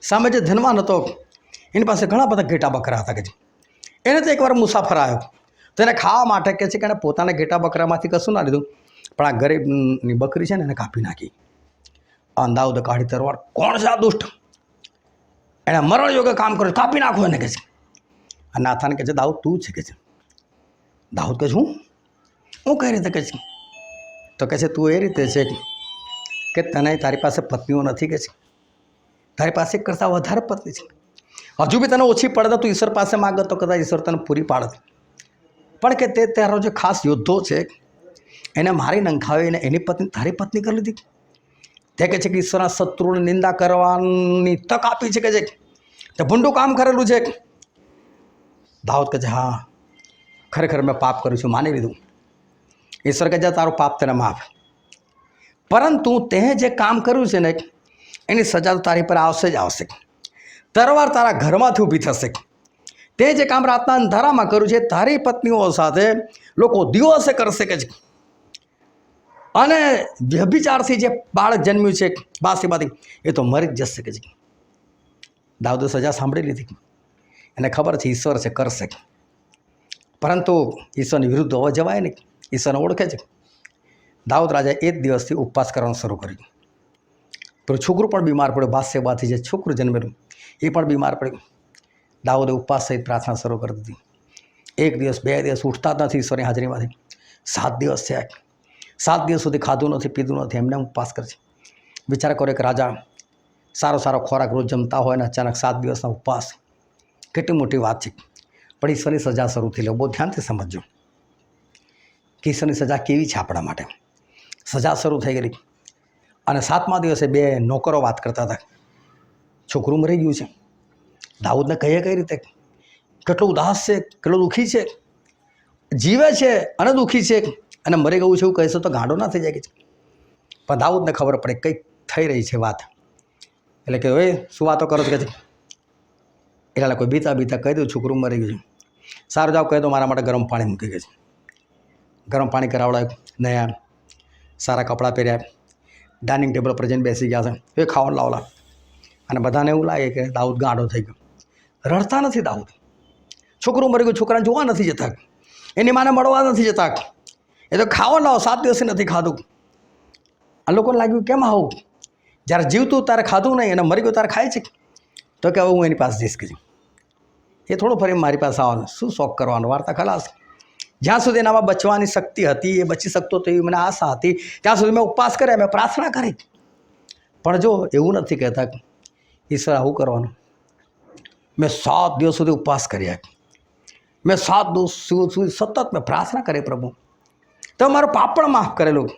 Speaker 1: સામે જે ધનવાન હતો એની પાસે ઘણા બધા ઘેટા બકરા હતા કે છે. એને તો એકવાર મુસાફર આવ્યો તો એને ખાવા માટે કહે છે કે એણે પોતાના ઘેટા બકરામાંથી કશું ના લીધું, પણ આ ગરીબની બકરી છે ને એને કાપી નાખી. દાઉદે કાઢી તરવાર, કોણ છે આ દુષ્ટ, એણે મરણ યોગ્ય કામ કર્યું, કાપી નાખો એને, કહે છે. અને નાથાન કહે છે દાઉદ તું છે, કહે છે. દાઉદ કહે છે હું કઈ રીતે, કહે છે. તો કહે છે તું એ રીતે છે કે તને તારી પાસે પત્નીઓ નથી, કહે છે. તારી પાસે એક કરતાં વધારે પત્ની છે. હજુ બી તને ઓછી પડે તો તું ઈશ્વર પાસે માગત તો કદાચ ઈશ્વર તને પૂરી પાડત. પણ કે તે તારો જે ખાસ યોદ્ધો છે એને મારી નંખાવીને એની પત્ની તારી પત્ની કરી લીધી. તે કહે છે કે ઈશ્વરના શત્રુને નિંદા કરવાની તક આપી છે, કે છે તે ભૂંડું કામ કરેલું છે. દાઉદ કહે છે હા ખરેખર મેં પાપ કર્યું છું, માની લીધું. ઈશ્વર કહે છે તારું પાપ તને માફ, પરંતુ તે જે કામ કર્યું છે ને એની સજા તો તારી પર આવશે જ આવશે. તરવાર તારા ઘરમાંથી ઊભી થશે. તે જે કામ રાતના અંધારામાં કર્યું છે તારી પત્નીઓ સાથે લોકો દિવસે કરશે, કે છે. અને વ્યભિચારથી જે બાળક જન્મ્યું છે બાસીમાંથી એ તો મરી જ જશે, કે છે. દાઉદે સજા સાંભળી લીધી. એને ખબર છે ઈશ્વર છે કરશે, પરંતુ ઈશ્વરની વિરુદ્ધ હોવા જવાય નહીં. ઈશ્વરને ઓળખે છે. દાઉદ રાજાએ એ જ દિવસથી ઉપવાસ કરવાનું શરૂ કર્યું. પણ છોકરું પણ બીમાર પડ્યું. બાદશેબાથી જે છોકરું જન્મેલું એ પણ બીમાર પડ્યું. દાઉદે ઉપવાસ સહિત પ્રાર્થના શરૂ કરી દીધી. એક દિવસ 2 દિવસ ઉઠતા જ નથી ઈશ્વરની હાજરીમાંથી. 7 દિવસ થયા. 7 દિવસ સુધી ખાધું નથી, પીધું નથી, એમને ઉપવાસ કરે છે. વિચાર કરો એક રાજા સારો ખોરાક રોજ જમતા હોય ને અચાનક 7 દિવસના ઉપવાસ, કેટલી મોટી વાત છે. પણ ઈશ્વરની સજા શરૂ થઈ. લો બહુ ધ્યાનથી સમજજો કે ઈશ્વરની સજા કેવી છે આપણા માટે. સજા શરૂ થઈ ગઈ અને 7મા દિવસે 2 નોકરો વાત કરતા હતા છોકરું મરી ગયું છે. દાઉદને કહીએ કઈ રીતે, કેટલો ઉદાસ છે, કેટલો દુઃખી છે, જીવે છે અને દુઃખી છે અને મરી ગયું છે એવું કહીશું તો ગાંડો ના થઈ જાય, કે છે. પણ દાઉદને ખબર પડે કંઈક થઈ રહી છે વાત. એટલે કે હવે શું વાતો કરો છો, કે છે. એટલે કોઈ બીતા કહી દઉં છોકરું મરી ગયું છે. સારું જાઓ કહી દો મારા માટે ગરમ પાણી મૂકી, કે છે. ગરમ પાણી કરાવડાવ્યું, નયા સારા કપડાં પહેર્યા, ડાઇનિંગ ટેબલ પર જઈને બેસી ગયા છે. એ ખાવાનું લાવલા અને બધાને એવું લાગે કે દાઉદ ગાંડો થઈ ગયો. રડતા નથી દાઉદ. છોકરું મરી ગયું, છોકરાને જોવા નથી જતા, એની માને મળવા નથી જતા. એ તો ખાવાનું લાવો, 7 દિવસથી નથી ખાધું. આ લોકોને લાગ્યું કેમ આવું, જ્યારે જીવતું ત્યારે ખાધું નહીં અને મરી ગયું ત્યારે ખાય છે. તો કે હવે હું એની પાસે જઈશ, કે એ થોડું ફરી મારી પાસે આવવાનું, શું શોખ કરવાનો, વાર્તા ખલાસ. જ્યાં સુધી એનામાં બચવાની શક્તિ હતી, એ બચી શકતો તો એવી મને આશા હતી, ત્યાં સુધી મેં ઉપવાસ કર્યા, મેં પ્રાર્થના કરી. પણ જો એવું નથી કહેતા ઈશ્વર આવું કરવાનું. મેં 7 દિવસ સુધી ઉપવાસ કર્યા, મેં 7 દિવસ સુધી સતત મેં પ્રાર્થના કરી, પ્રભુ તો મારો પાપ પણ માફ કરેલું.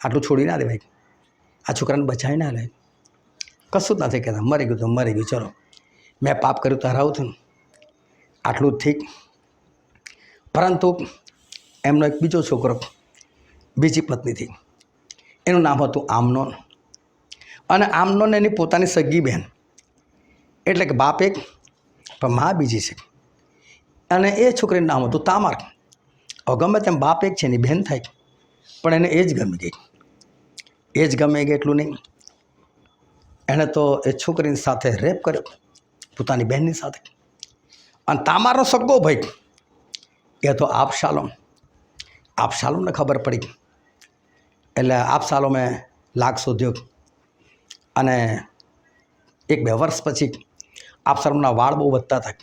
Speaker 1: આટલું છોડી ના દેવાય, આ છોકરાને બચાવી ના લે. કશું જ નથી કહેતા, મરી ગયું તો મરી ગયું, ચલો મેં પાપ કર્યું તો હરાવું છું, આટલું જ ઠીક. પરંતુ એમનો એક બીજો છોકરો બીજી પત્નીથી, એનું નામ હતું આમનોન. અને આમનોન એની પોતાની સગી બહેન, એટલે કે બાપ એક પણ મા બીજી છે. અને એ છોકરીનું નામ હતું તામાર. હવે ગમે તેમ બાપ એક છે એની બહેન થાય, પણ એને એ જ ગમી ગઈ. એ જ ગમે ગઈ એટલું નહીં, એણે તો એ છોકરીની સાથે રેપ કર્યો, પોતાની બહેનની સાથે. અને તામારનો સગો ભાઈ એ તો આપશાલોમને ખબર પડી. એટલે આપશાલોમે લાગ શોધ્યો અને 1-2 વર્ષ પછી આપશાલોમના વાળ બહુ વધતા હતા.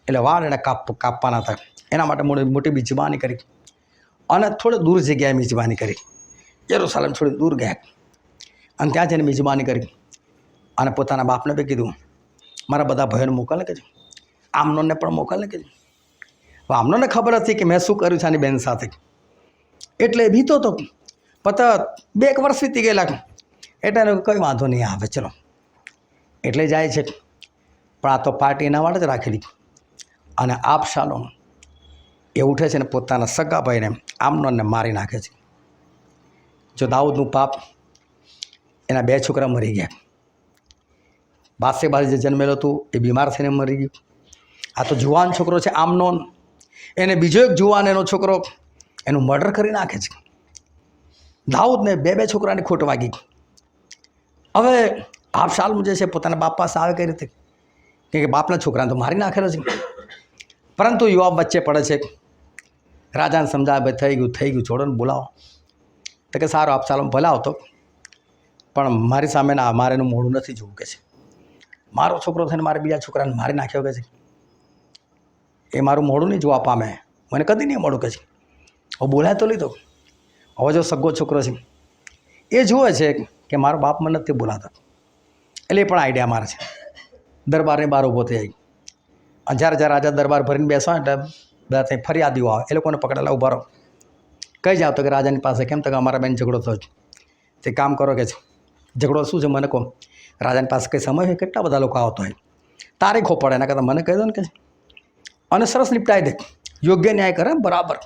Speaker 1: એટલે વાળ એને કાપવાના હતા. એના માટે મોટી મિજબાની કરી અને થોડે દૂર જગ્યાએ મિજબાની કરી. યરુશલેમ થોડી દૂર ગયા અને ત્યાં જઈને મિજબાની કરી અને પોતાના બાપને બી કીધું મારા બધા ભાઈઓને મોકલે, કે આમનોનને પણ મોકલે, કે આમનોને ખબર હતી કે મેં શું કર્યું છે આની બેન સાથે. એટલે બીતો તો પતા 2 વર્ષ વીતી ગયેલા, એટલે એને કંઈ વાંધો નહીં આવે, ચલો એટલે જાય છે. પણ આ તો પાર્ટી એના માટે જ રાખેલી. અને આપશાલોમ એ ઉઠે છે ને પોતાના સગા ભાઈને આમનોનને મારી નાખે છે. જો દાઉદનું પાપ, એના 2 છોકરા મરી ગયા. બાદશેબા જે જન્મેલું હતું એ બીમાર થઈને મરી ગયું. આ તો જુવાન છોકરો છે આમનોન, એને બીજો એક જુવાન એનો છોકરો એનું મર્ડર કરી નાખે છે. દાઉદને 2 છોકરાની ખોટ વાગી. હવે આપશાલોમ જે છે પોતાના બાપ પાસે આવે કઈ રીતે, કે બાપના છોકરાને તો મારી નાખેલો છે. પરંતુ યુવાબ વચ્ચે પડે છે રાજાને સમજાવે ભાઈ થઈ ગયું છોડો ને બોલાવો. તો કે સારું અબશાલોમ ભલે આવતો, પણ મારી સામે ના મારે એનું મોઢું નથી જોવું કે છે. મારો છોકરો થઈને મારે બીજા છોકરાને મારી નાખ્યો કે છે. એ મારું મોઢું નહીં જોવા પામે, મને કદી નહીં મળું કે છે. હવે બોલાય તો લીધો. હવે જો સગો છોકરો છે એ જુએ છે કે મારો બાપ મને નથી બોલાતો, એટલે એ પણ આઈડિયા મારે છે. દરબારની બહાર ઊભો થઈ જાય. અને જ્યારે રાજા દરબાર ભરીને બેસવા એટલે બધા ત્યાં ફરિયાદીઓ આવે, એ લોકોને પકડેલા ઊભા રહો. કઈ જાવ તો કે રાજાની પાસે. કેમ તો કે અમારા બેન ઝઘડો થયો છે, તે કામ કરો કે છે. ઝઘડો શું છે મને કહો. રાજાની પાસે કંઈ સમય હોય, કેટલા બધા લોકો આવતો હોય, તારીખો પડે, એના કરતાં મને કહી દો ને કે અને સરસ નિપટાઈ દે, યોગ્ય ન્યાય કરે બરાબર.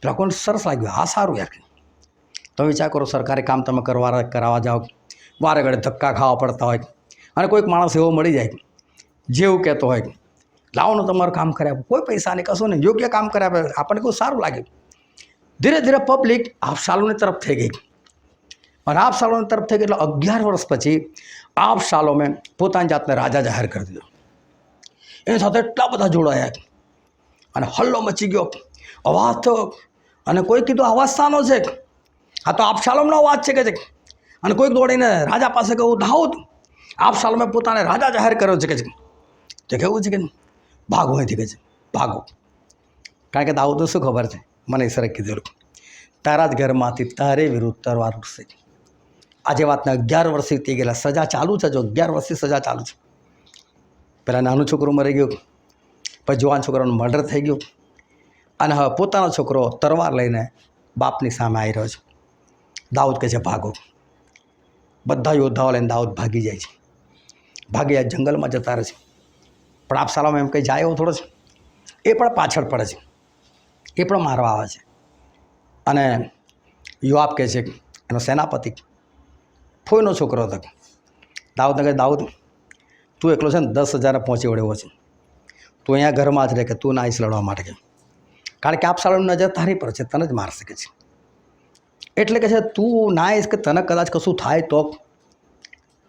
Speaker 1: લોકોને સરસ લાગ્યું, હા સારું યાર. તમે વિચાર કરો, સરકારી કામ તમે કરાવવા જાઓ, વારે ઘડે ધક્કા ખાવા પડતા હોય, અને કોઈક માણસ એવો મળી જાય જેવું કહેતો હોય લાવોનું તમારું કામ કરી આપો, કોઈ પૈસા નહીં કશું નહીં, યોગ્ય કામ કરી આપે, આપણને કોઈ સારું લાગે. ધીરે ધીરે પબ્લિક અબશાલોમની તરફ થઈ ગઈ. અને અબશાલોમની તરફ થઈ ગઈ એટલે 11 વર્ષ પછી અબશાલોમે પોતાની જાતને રાજા જાહેર કરી દીધો. એની સાથે એટલા બધા જોડાયા અને હલ્લો મચી ગયો, અવાજ થયો. અને કોઈ કીધું અવાજ શાનો છે? આ તો અબશાલોમનો અવાજ છે કે છે. અને કોઈક દોડીને રાજા પાસે કહ્યું, દાઉદ અબશાલોમે પોતાને રાજા જાહેર કર્યો છે કે છે. તે કેવું છે કે ભાગો અહીંથી કે છે, ભાગો. કારણ કે દાઉદને શું ખબર છે, મને ઈશ્વરે કીધેલું તારા જ ઘરમાંથી તારે વિરુદ્ધ તરવાર ઉઠશે. આજે વાતના 11 વર્ષથી થઈ ગયેલા, સજા ચાલુ છે. જો 11 વર્ષથી સજા ચાલુ છે. પહેલાં નાનું છોકરું મરી ગયું, પછી જવાન છોકરાનું મર્ડર થઈ ગયું, અને હવે પોતાનો છોકરો તરવાર લઈને બાપની સામે આવી રહ્યો છે. દાઉદ કહે છે ભાગો. બધા યોદ્ધાઓ લઈને દાઉદ ભાગી જાય છે. ભાગી જાય, જંગલમાં જતા રહે છે. પણ અબશાલોમ એમ કંઈ જાય એવો થોડો છે, એ પણ પાછળ પડે છે, એ પણ મારવા આવે છે. અને યોઆબ કહે છે, એનો સેનાપતિ ફોઈનો છોકરો હતો. દાઉદને કહે, દાઉદ તું એકલો છે ને 10,000 પહોંચી વળ્યો છે, તું અહીંયા ઘરમાં જ રહે, કે તું ના આવીશ લડવા માટે. કારણ કે અબશાલોમની નજર તારી પર છે, તને જ મારી શકે છે. એટલે કે છે તું ના આવીશ કે તને કદાચ કશું થાય તો.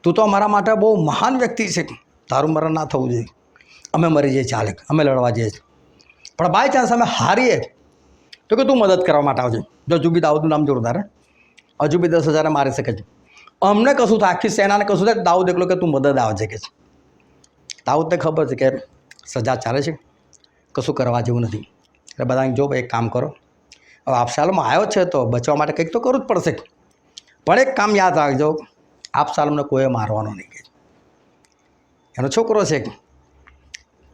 Speaker 1: તું તો અમારા માટે બહુ મહાન વ્યક્તિ છે, તારું મરણ ના થવું જોઈએ. અમે મરી જઈએ ચાલે, અમે લડવા જઈએ છીએ, પણ બાય ચાન્સ અમે હારીએ તો કે તું મદદ કરવા માટે આવજે. જો હજુ બી દાઉદનું નામ જોરદાર, હજુ બી 10,000 મારી શકે છે. અમને કશું થાય, આખી સેનાને કશું થાય, દાઉદ એકલો કે તું મદદ આવજે કે છે. દાઉદને ખબર છે કે સજા ચાલે છે, કશું કરવા જેવું નથી. એટલે બધાને જો એક કામ કરો, હવે અબશાલોમ આવ્યો છે તો બચવા માટે કંઈક તો કરવું જ પડશે. પણ એક કામ યાદ રાખજો, અબશાલોમને કોઈએ મારવાનો નહીં કે. એનો છોકરો છે,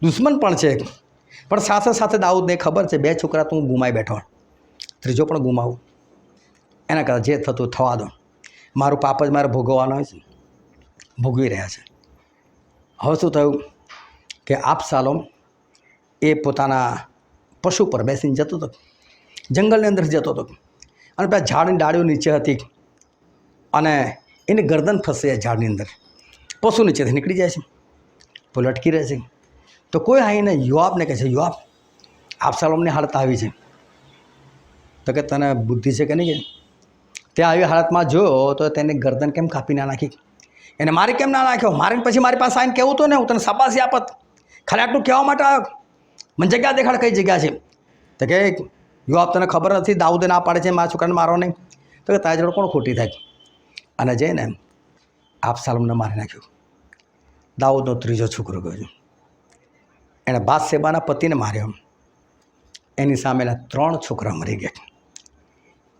Speaker 1: દુશ્મન પણ છે, પણ સાથે સાથે દાઉદને ખબર છે 2 છોકરા તો હું ગુમાઈ બેઠો, ત્રીજો પણ ગુમાવું. એના કરતાં જે થતું થવા દો, મારું પાપ જ મારે ભોગવવાનો હોય છે, ભોગવી રહ્યા છે. હવે શું થયું કે અબશાલોમ એ પોતાના પશુ પર બેસીને જતો હતો, જંગલની અંદર જતો હતો, અને પેલા ઝાડની ડાળીઓ નીચે હતી, અને એની ગરદન ફસે ઝાડની અંદર, પશુ નીચેથી નીકળી જાય છે, પેલો અટકી રહે છે. તો કોઈ આવીને યોઆબને કહે છે, યોઆબ અબશાલોમની હાલત આવી છે. તો કે તને બુદ્ધિ છે કે નહીં? ત્યાં આવી હાલતમાં જોયો તો તેની ગરદન કેમ કાપી ના નાખી, એને મારી કેમ ના નાખ્યો? મારીને પછી મારી પાસે આવીને કહેવું તો ને, હું તને શાબાશી આપત. ખાલી આટલું કહેવા માટે આવ્યો, મને જગ્યા દેખાડ, કઈ જગ્યા છે? તો કે યોઆબ તને ખબર નથી, દાઉદે ના પાડે છે મારા છોકરાને મારવા નહીં. તો કે તારી જોડે કોણ ખોટી થાય? અને જઈને અબશાલોમને મારી નાખ્યું. દાઉદનો ત્રીજો છોકરો ગયો, એણે બાથશેબાના પતિને માર્યો. એની સામેના 3 છોકરા મરી ગયા,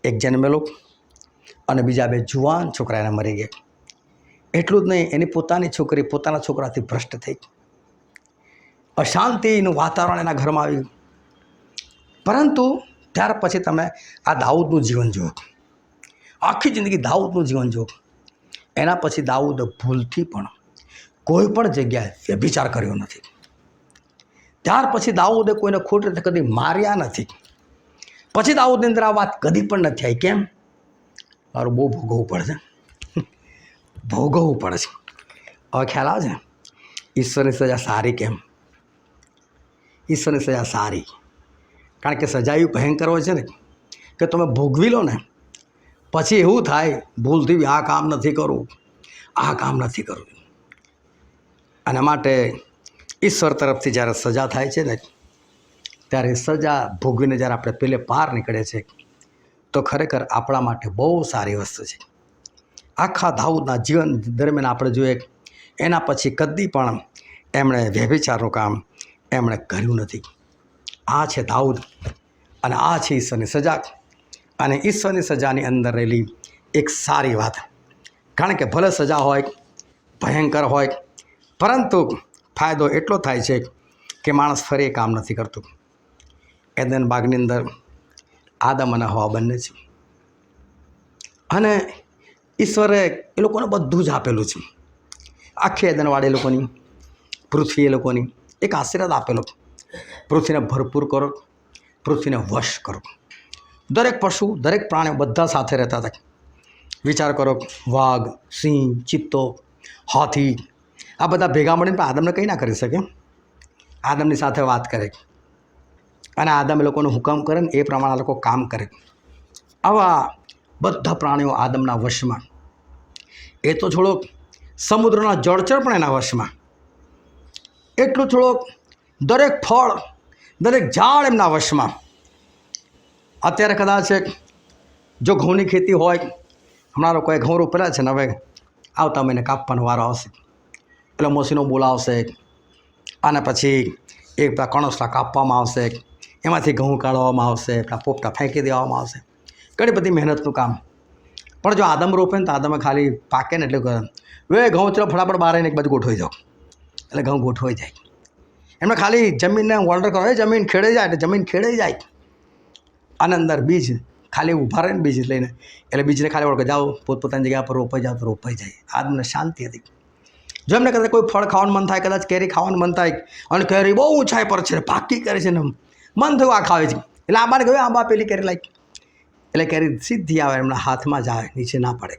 Speaker 1: એક જન્મેલો અને બીજા 2 જુવાન છોકરા એને મરી ગયા. એટલું જ નહીં, એની પોતાની છોકરી પોતાના છોકરાથી ભ્રષ્ટ થઈ. અશાંતિનું વાતાવરણ એના ઘરમાં આવ્યું. પરંતુ ત્યાર પછી તમે આ દાઉદનું જીવન જુઓ, આખી જિંદગી દાઉદનું જીવન જુઓ. એના પછી દાઉદ ભૂલથી પણ કોઈ પણ જગ્યાએ વ્યભિચાર કર્યો નથી. ત્યાર પછી દાઉદે કોઈને ખોટી રીતે કદી માર્યા નથી. પછી દાઉદની અંદર આ વાત કદી પણ નથી આવી. કેમ? મારું બહુ ભોગવવું પડે છે, ભોગવવું પડે છે. હવે ખ્યાલ આવે છે ઈશ્વરની સજા સારી. કેમ ઈશ્વરની સજા સારી? કારણ કે સજા એવી ભયંકર હોય છે ને કે તમે ભોગવી લો ને, પછી એવું થાય ભૂલથી આ કામ નથી કરવું, આ કામ નથી કરવું. અને માટે ઈશ્વર તરફથી જ્યારે સજા થાય છે ને, ત્યારે સજા ભોગવીને જ્યારે આપણે પેલે પાર નીકળે છે તો ખરેખર આપણા માટે બહુ સારી વસ્તુ છે. આખા દાઉદના જીવન દરમિયાન આપણે જોઈએ એના પછી કદી પણ એમણે વ્યભિચારનું કામ એમણે કર્યું નથી. આ છે દાઉદ અને આ છે ઈશ્વરની સજા. અને ઈશ્વરની સજાની અંદર રહેલી એક સારી વાત, કારણ કે ભલે સજા હોય, ભયંકર હોય, પરંતુ ફાયદો એટલો થાય છે કે માણસ ફરી એ કામ નથી કરતું. એદન બાગની અંદર આદમ અને હવા બંને છે અને ઈશ્વરે એ લોકોને બધું જ આપેલું છે. આખી એદનવાળી એ લોકોની પૃથ્વી એ લોકોની એક આશીર્વાદ આપેલો, પૃથ્વીને ભરપૂર કરો, પૃથ્વીને વશ કરો. દરેક પશુ, દરેક પ્રાણીઓ બધા સાથે રહેતા હતા. વિચાર કરો, વાઘ, સિંહ, ચિત્તો, હાથી, આ બધા ભેગા મળીને પણ આદમને કંઈ ના કરી શકે. આદમની સાથે વાત કરે અને આદમ એ લોકોનો હુકમ કરે ને એ પ્રમાણે લોકો કામ કરે. આવા બધા પ્રાણીઓ આદમના વશમાં. એ તો થોડોક સમુદ્રના જળચર પણ એના વશમાં. એટલું થોડોક દરેક ફળ, દરેક ઝાડ એમના વશમાં. અત્યારે કદાચ જો ઘઉંની ખેતી હોય, હમણાં લોકોએ ઘઉં રોપેલા છે ને હવે આવતા મહિને કાપવાનો વારો આવશે એટલે મશીનો બોલાવશે અને પછી એ પેલા કણસલા કાપવામાં આવશે, એમાંથી ઘઉં કાઢવામાં આવશે, પેલા પોપટા ફેંકી દેવામાં આવશે. ઘણી બધી મહેનતનું કામ. પણ જો આદમ રોપે ને તો આદમે ખાલી પાકે ને એટલે ઘઉં ચલો ફટાફટ બહાર આવીને એક બાજુ ગોઠવાઈ જાઓ એટલે ઘઉં ગોઠવાઈ જાય. એમને ખાલી જમીનને ઓર્ડર કરો, જમીન ખેડાઈ જાય એટલે જમીન ખેડાઈ જાય અને અંદર બીજ ખાલી ઊભા રહે ને બીજ લઈને એટલે બીજને ખાલી ઓળખે જાઓ પોતપોતાની જગ્યા પર રોપાઈ જાઓ તો રોપાઈ જાય. આદમને શાંતિ હતી. જો એમને કદાચ કોઈ ફળ ખાવાનું મન થાય, કદાચ કેરી ખાવાનું મન થાય અને કેરી બહુ ઊંચાઈ પર છે, પાકી કરે છે ને મન થયું આ ખાવે છે એટલે આંબાને કહ્યું આંબા પેલી કેરી લાવી એટલે કેરી સીધી આવે એમના હાથમાં જાય, નીચે ના પડે.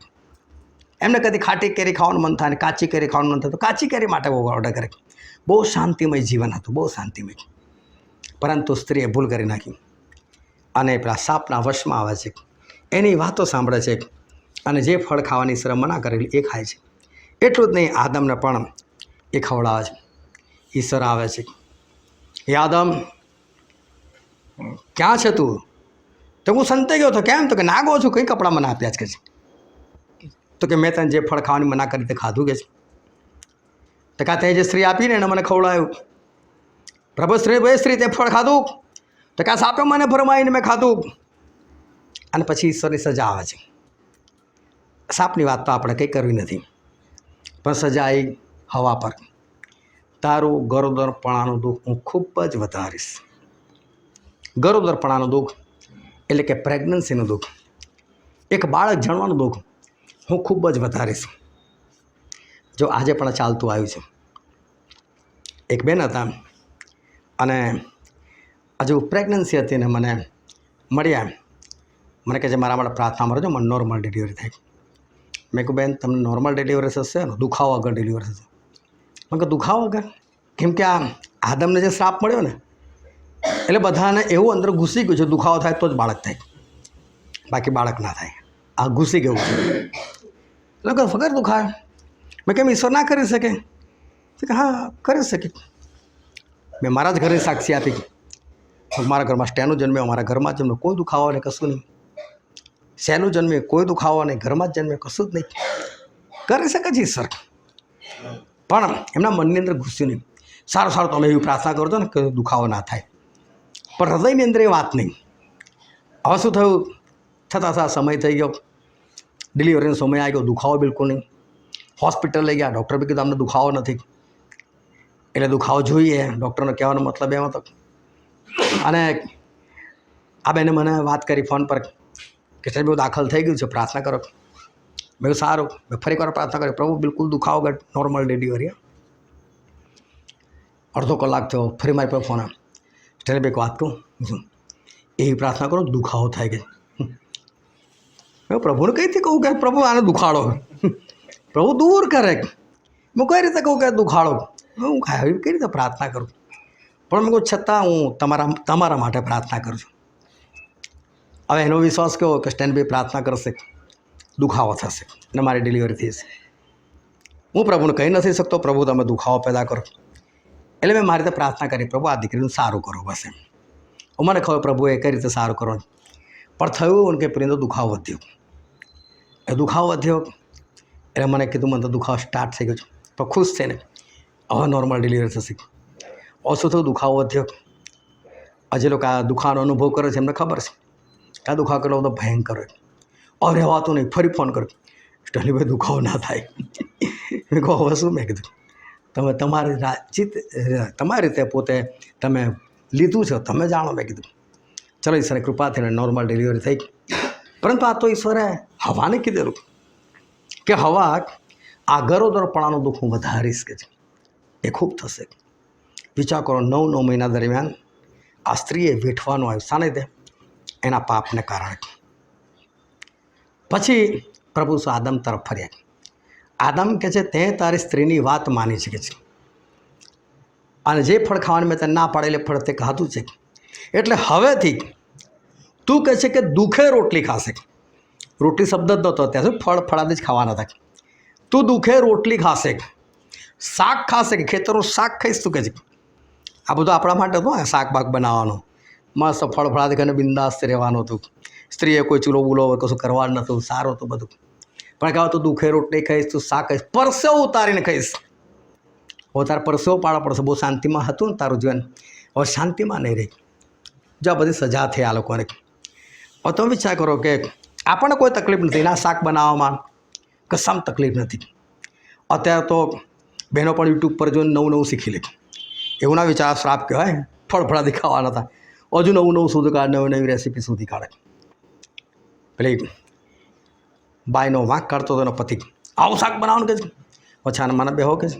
Speaker 1: એમને કદી ખાટી કેરી ખાવાનું મન થાય ને કાચી કેરી ખાવાનું મન થાય તો કાચી કેરી માટે ઓર્ડર કરે. બહુ શાંતિમય જીવન હતું, બહુ શાંતિમય. પરંતુ સ્ત્રીએ ભૂલ કરી નાખી અને પેલા સાપના વશમાં આવે છે, એની વાતો સાંભળે છે અને જે ફળ ખાવાની ઈશ્વરે મના કરેલી એ ખાય છે. એટલું જ નહીં, આદમને પણ એ ખવડાવે છે. ઈશ્વર આવે છે, એ આદમ ક્યાં છે તું? તો હું સંતાઈ ગયો હતો. કેમ? તો કે નાગો છું, કંઈ કપડાં મને આપ્યા જ કે છે. તો કે મેં તને જે ફળ ખાવાની મના કરી તે ખાધું કે છે. તો કાં તે જે સ્ત્રી આપીને એને મને ખવડાવ્યું. પ્રભુ સ્ત્રી, બે સ્ત્રી તે ફળ ખાધું તો કાં સાપે મને ભરમાઈને મેં ખાધું. અને પછી ઈશ્વરની સજા આવે છે. સાપની વાત તો આપણે કંઈ કરવી નથી, પણ સજા આવી હવા પર. તારું ગરોદરપણાનું દુઃખ હું ખૂબ જ વધારીશ. ગરોદરપણાનું દુઃખ એટલે કે પ્રેગ્નન્સીનું દુઃખ, એક બાળક જણવાનું દુઃખ હું ખૂબ જ વધારીશ. જો આજે પણ ચાલતું આવ્યું છે. એક બેન હતા અને હજુ પ્રેગ્નન્સી હતી ને મને મળ્યા. મને કહે છે મારા માટે પ્રાર્થના કરજો, મને નોર્મલ ડિલિવરી થાય. મેં કહું બેન તમને નોર્મલ ડિલિવરી થશે ને દુખાવો વગર ડિલિવરી થશે? મેં કહું દુખાવો વગર? કેમ કે આ આદમને જે શ્રાપ મળ્યો ને એટલે બધાને એવું અંદર ઘૂસી ગયું છે દુખાવો થાય તો જ બાળક થાય, બાકી બાળક ના થાય. આ ઘૂસી ગયું છે. એટલે કહું વગર દુખાય? મેં કેમ ઈશ્વર ના કરી શકે? કે હા કરી શકે. મેં મારા જ ઘરે સાક્ષી આપી. મારા ઘરમાં સ્ટેનું જન્મ્યો, મારા ઘરમાં જન્મ્યો, કોઈ દુખાવો નહીં, કશું નહીં. શેનું જન્મે કોઈ દુખાવો નહીં, ઘરમાં જ જન્મે, કશું જ નહીં. કરી શકે છે ઈશ્વર, પણ એમના મનની અંદર ઘૂસ્યું નહીં. સારું સારું તમે એવી પ્રાર્થના કરજો ને કે દુખાવો ના થાય, પણ હૃદયની અંદર એ વાત નહીં. હવે શું થયું? થતાં સમય થઈ ગયો, ડિલિવરીનો સમય આવી ગયો, દુખાવો બિલકુલ નહીં. હોસ્પિટલ લઈ ગયા, ડૉક્ટર બી કીધું અમને દુખાવો નથી. એટલે દુખાવો જોઈએ, ડૉક્ટરનો કહેવાનો મતલબ એમ હતો. અને આ બેને મને વાત કરી ફોન પર કે સાહેબ એવું દાખલ થઈ ગયું છે, પ્રાર્થના કરો. મેં કહ્યું સારું. મેં ફરી વાર પ્રાર્થના કરી, પ્રભુ બિલકુલ દુખાવો વગર નોર્મલ ડિલિવરી. અડધો કલાક થયો, ફરી મારી પાસે ફોન આવ્યો. સ્ટેલ એક વાત કહું, એવી પ્રાર્થના કરો દુખાવો થાય કે મેં પ્રભુને કઈ રીતે કહું કે પ્રભુ આને દુખાડો, પ્રભુ દૂર કરે. હું કઈ રીતે કહું કે દુખાડો? હું આવી કઈ રીતે પ્રાર્થના કરું? પણ મેં કહું છતાં હું તમારા માટે પ્રાર્થના કરું છું. હવે એનો વિશ્વાસ કેવો કે સ્ટેન્ડ બી પ્રાર્થના કરશે, દુખાવો થશે અને મારી ડિલિવરી થશે. હું પ્રભુને કહી નથી શકતો પ્રભુ તમે દુખાવો પેદા કરો. એટલે મેં મારી રીતે પ્રાર્થના કરી, પ્રભુ આ દીકરીનું સારું કરો બસ એમ. મને ખબર પ્રભુએ કઈ રીતે સારું કરવાનું, પણ થયું કે પેલીનો દુખાવો વધ્યો. એ દુખાવો વધ્યો એટલે મને કીધું મને તો દુખાવો સ્ટાર્ટ થઈ ગયો છે, તો ખુશ થઈને હવે નોર્મલ ડિલિવરી થશે. ઓછું થયું, દુખાવો વધ્યો. હજી લોકો આ દુખાવાનો અનુભવ કરે છે, એમને ખબર છે કે આ દુખાવો કેટલો બધો ભયંકર હોય. હવે રહેવાતું નહીં, ફરી ફોન કર્યો, સ્ટલીભાઈ દુખાવો ના થાય. મેં કહું હવે શું? મેં કીધું તમે તમારી રીતે પોતે તમે લીધું છે, તમે જાણો. મેં કીધું ચલો ઈશ્વરની કૃપાથી નોર્મલ ડિલિવરી થઈ. પરંતુ આ તો ઈશ્વરે હવાને કીધેલું કે હવા આ ગરોદરપણાનું દુઃખ હું વધારીશ કે છે, એ ખૂબ થશે. વિચાર કરો, 9 મહિના દરમિયાન આ સ્ત્રીએ વેઠવાનું આવ્યું. શાને તે? એના પાપને કારણે. પછી પ્રભુ આદમ તરફ ફર્યા. આદમ કહે છે તે તારી સ્ત્રીની વાત માની છે કે છે, અને જે ફળ ખાવાનું મેં તને ના પાડેલે ફળ તે ખાધું છે, એટલે હવેથી તું કહે છે કે દુઃખે રોટલી ખાશે. રોટલી શબ્દ જ નહોતો ત્યાં સુધી, ફળાદી જ ખાવાના હતા. તું દુઃખે રોટલી ખાશે, શાક ખાશે, કે ખેતરનું શાક ખાઈશ. તું કહે છે આ બધું આપણા માટે હતું, શાક બાક બનાવવાનું, મસ્ત ફળાદી ખાઈને બિંદાસ રહેવાનું હતું. સ્ત્રીએ કોઈ ચૂલો બૂલો કશું કરવાનું નહોતું, સારું હતું બધું. પણ કહેવાય તું દુઃખે રોટલી ખાઈશ, તું શાક ખાઈશ, પરસેવો ઉતારીને ખાઈશ. હવે તારે પરસેવો પાડવો પડશે. બહુ શાંતિમાં હતું ને તારું જીવન, હવે શાંતિમાં નહીં રહી. જો આ બધી સજા થઈ આ લોકોને. હવે તમે વિચાર કરો કે આપણને કોઈ તકલીફ નથી ના શાક બનાવવામાં, કશામાં તકલીફ નથી. અત્યારે તો બહેનો પણ યુટ્યુબ પર જોઈને નવું શીખી લે. એવું ના વિચાર શ્રાપ કહેવાય, ફળાદી ખાવાના હતા. હજુ નવું શોધી કાઢે, નવી રેસીપી શોધી કાઢે. પેલી બાયનો વાંક કાઢતો હતો એનો પતિ, આવું શાક બનાવવાનું કે છે. પછી આને મને બેહો કે છે,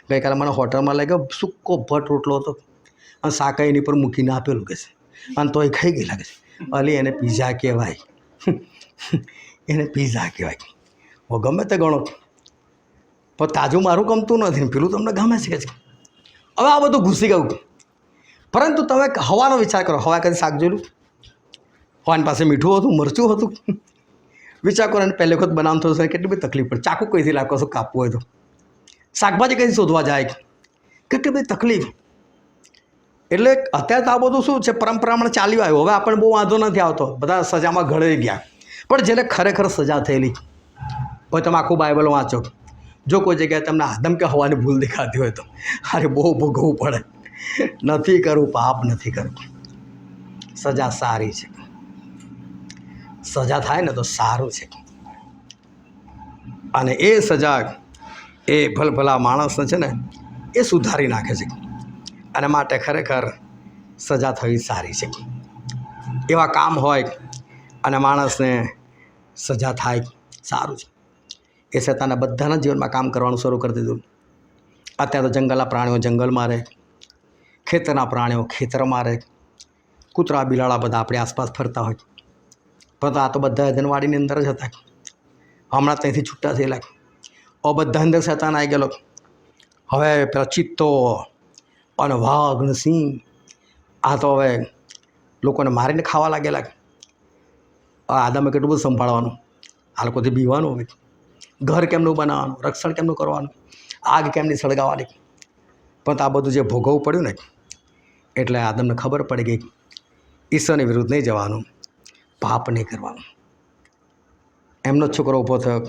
Speaker 1: ગઈકાલે મને હોટલમાં લઈ ગયો, સૂકો ભટ રોટલો હતો અને શાક એની પર મૂકીને આપેલું કે છે, અને તો એ ખાઈ ગઈ લાગે છે. અલી એને પીઝા કહેવાય, એને પીઝા કહેવાય. હું ગમે તે ગણો, પણ તાજું મારું ગમતું નથી, પેલું તમને ગમે છે કે છે. હવે આ બધું ઘૂસી ગયું. પરંતુ તમે હવાનો વિચાર કરો, હવા કદી શાક જોયેલું? હવાની પાસે મીઠું હતું, મરચું હતું. વિચાર કરો, અને પહેલી વખત બનાવવાનું થયું, કેટલી બધી તકલીફ પડે. ચાકુ કઈથી લાગો છો કાપવું હોય તો, શાકભાજી કઈથી શોધવા જાય, કેટલી બધી તકલીફ. એટલે અત્યારે તો આ બધું શું છે, પરંપરામાં ચાલ્યું આવ્યું. હવે આપણને બહુ વાંધો નથી આવતો, બધા સજામાં ઘડાઈ ગયા. પણ જેને ખરેખર સજા થયેલી હોય, તમે આખું બાઇબલ વાંચો, જો કોઈ જગ્યાએ તમને આદમ કે હવાની ભૂલ દેખાતી હોય તો અરે બહુ ભોગવવું પડે. નથી કરવું પાપ, નથી કરવું. સજા સારી છે. સજા થાય ને તો સારું છે. અને એ સજા એ ભલભલા માણસને છે ને એ સુધારી નાખે છે. અને માટે ખરેખર સજા થવી સારી છે. એવા કામ હોય અને માણસને સજા થાય, સારું છે. એ શેતાને બધાના જીવનમાં કામ કરવાનું શરૂ કરી દીધું. અત્યારે તો જંગલના પ્રાણીઓ જંગલમાં રહે, ખેતરના પ્રાણીઓ ખેતરમાં રહે, કૂતરા બિલાડા બધા આપણી આસપાસ ફરતા હોય. પણ આ તો બધા એધનવાડીની અંદર જ હતા. હમણાં ત્યાંથી છૂટા થયેલા. હવે બધા અંદર શેતાન આવી ગયેલો. હવે પેલા ચિત્તો અને વાઘ ને સિંહ આ તો હવે લોકોને મારીને ખાવા લાગેલા. આદમે કેટલું બધું સંભાળવાનું, આ લોકોથી બીવાનું હોય. ઘર કેમનું બનાવવાનું, રક્ષણ કેમનું કરવાનું, આગ કેમની સળગાવવાની. પણ આ બધું જે ભોગવવું પડ્યું ને, એટલે આદમને ખબર પડી ગઈ ઈશ્વરની વિરુદ્ધ નહીં જવાનું, પાપ નહીં કરવાનું. એમનો છોકરો ઊભો થયો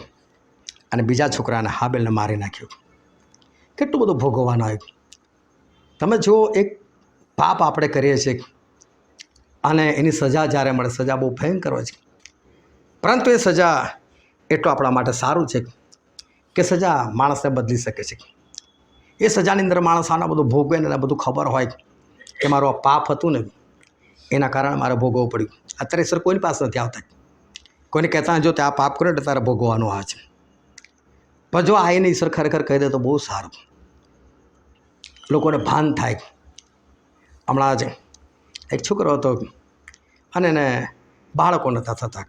Speaker 1: અને બીજા છોકરાને હાબેલને મારી નાખ્યો. કેટલું બધું ભોગવવાનું આવ્યું. તમે જુઓ, એક પાપ આપણે કરીએ છીએ અને એની સજા જ્યારે મળે, સજા બહુ ભયંકર હોય છે. પરંતુ એ સજા એટલું આપણા માટે સારું છે કે સજા માણસને બદલી શકે છે. એ સજાની અંદર માણસ આના બધું ભોગવે ને બધું ખબર હોય કે મારું આ પાપ હતું ને એના કારણે મારે ભોગવવું પડ્યું. અત્યારે ઈશ્વર કોઈની પાસે નથી આવતા. કોઈને કહેતા જો તે આ પાપ કરે એટલે તારે ભોગવવાનું આવે છે. પણ જો આઈને ઈશ્વર ખરેખર કહી દે તો બહુ સારું, લોકોને ભાન થાય. હમણાં જ એક છોકરો હતો અને એને બાળકો નહોતા થતા.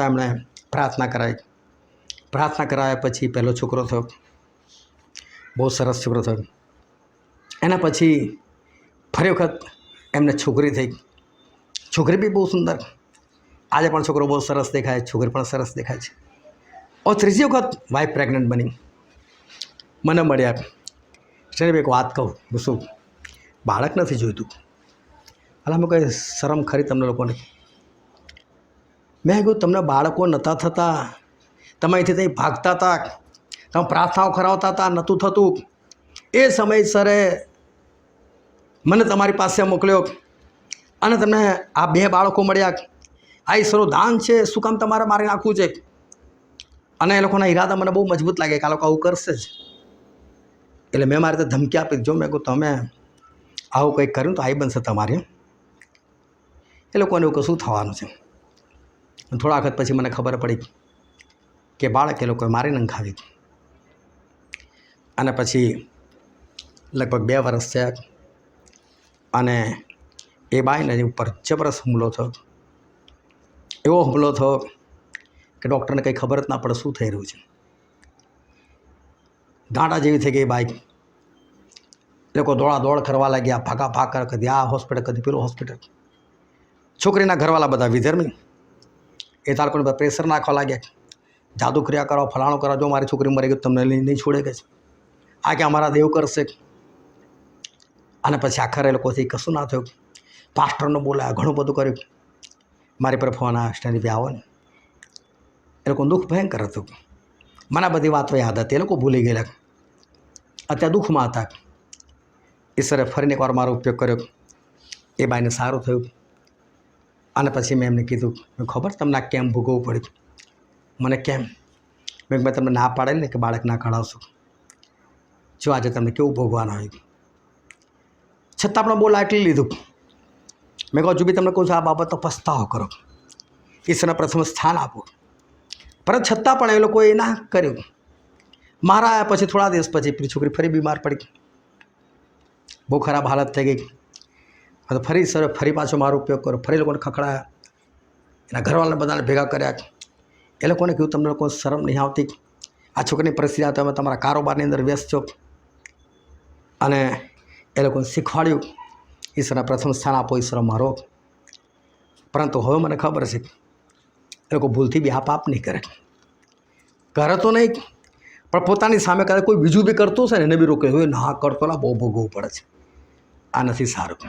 Speaker 1: એમણે પ્રાર્થના કરાવી પછી પહેલો છોકરો થયો, બહુ સરસ છોકરો થયો. એના પછી ફરી વખત એમને છોકરી થઈ. છોકરી બી બહુ સુંદર. આજે પણ છોકરો બહુ સરસ દેખાય, છોકરી પણ સરસ દેખાય છે. ત્રીજી વખત વાઈફ પ્રેગ્નન્ટ બની. મને મળ્યા. શરીર એક વાત કહું, શું બાળક નથી જોઈતું, અલા મેં કંઈ શરમ ખરી તમને લોકોને? મેં કીધું તમને બાળકો નહોતા થતા, તમે અહીંથી ત્યાં ભાગતા હતા, તમે પ્રાર્થનાઓ કરાવતા હતા, નહોતું થતું. એ સમયસરે મને તમારી પાસે મોકલ્યો અને તમને આ 2 બાળકો મળ્યા. આ ઈશ્વરનું દાન છે, શું કામ તમારે મારી નાખવું છે? અને એ લોકોના ઈરાદા મને બહુ મજબૂત લાગે કે આ લોકો આવું કરશે જ. એટલે મેં મારી રીતે ધમકી આપી. જો મેં કહું તમે આવું કંઈક કર્યું તો આવી બનશે તમારી. એ લોકોને એવું કશું થવાનું છે. થોડા વખત પછી મને ખબર પડી કે બાળક એ લોકોએ મારી નંખાવી. અને પછી લગભગ 2 વર્ષ થયા અને એ બાઈને ઉપર જબરદસ્ત હુમલો થયો. એવો હુમલો થયો કે ડૉક્ટરને કંઈ ખબર જ ના પડે શું થઈ રહ્યું છે. ગાંડા જેવી થઈ ગઈ બાઈક. લોકો દોડાદોડ કરવા લાગ્યા, ભાગા કરે, કદી આ હોસ્પિટલ, કદી પેલું હોસ્પિટલ. છોકરીના ઘરવાળા બધા વિધર્મી. એ તારકોને પ્રેશર નાખવા લાગ્યા, જાદુ ક્રિયા કરો, ફલાણું કરો, જો મારી છોકરી મરી ગઈ તમને નહીં છોડે કે છે, આ કે અમારા દેવ કરશે. અને પછી આખરે એ લોકોથી કશું ના થયું. પાસ્ટરને બોલાયા, ઘણું બધું કર્યું. મારી પર ફોન આવ્યા, સ્ટેન્ડ આવો ને. એ લોકોનું દુઃખ ભયંકર હતું. મને બધી વાતો યાદ હતી, એ લોકો ભૂલી ગયેલા, અત્યારે દુઃખમાં હતા. ઈશ્વરે ફરીને એકવાર મારો ઉપયોગ કર્યો. એ બાઈને સારું થયું. અને પછી મેં એમને કીધું, મેં ખબર તમને આ કેમ ભોગવવું પડ્યું? મને કેમ? મેં તમને ના પાડેલી ને કે બાળક ના કઢાવશું. જો આજે તમને કેવું ભોગવાનું હોય, છતાં આપણે બહુ લાટલી લીધું. મેં કહું હજુ બી તમને કહું છું, આ બાબતનો પસ્તાવો કરો, ઈશ્વરને પ્રથમ સ્થાન આપો. પરંતુ છતાં પણ એ લોકોએ ના કર્યું. મારા આવ્યા પછી થોડા દિવસ પછી પેલી છોકરી ફરી બીમાર પડી, બહુ ખરાબ હાલત થઈ ગઈ. તો ફરી સર ફરી પાછો મારો ઉપયોગ કરો, ફરી લોકોને ખખડાયા, એના ઘરવાળાને બધાને ભેગા કર્યા. એ લોકોને કહ્યું તમને લોકો શરમ નહીં આવતી? આ છોકરીની પરિસ્થિતિ તમે તમારા કારોબારની અંદર વ્યસ્ત છો. અને એ લોકોને શીખવાડ્યું ઈશ્વરના પ્રથમ સ્થાન આપો, ઈશ્વર મારો. પરંતુ હવે મને ખબર છે એ લોકો ભૂલથી બી આ પાપ નહીં કરે. કરે તો નહીં, પણ પોતાની સામે કરે કોઈ બીજું બી કરતું હશે ને એને બી રોકે, હવે ના કરતો ના, બહુ ભોગવવું પડે છે. આ નથી સારું.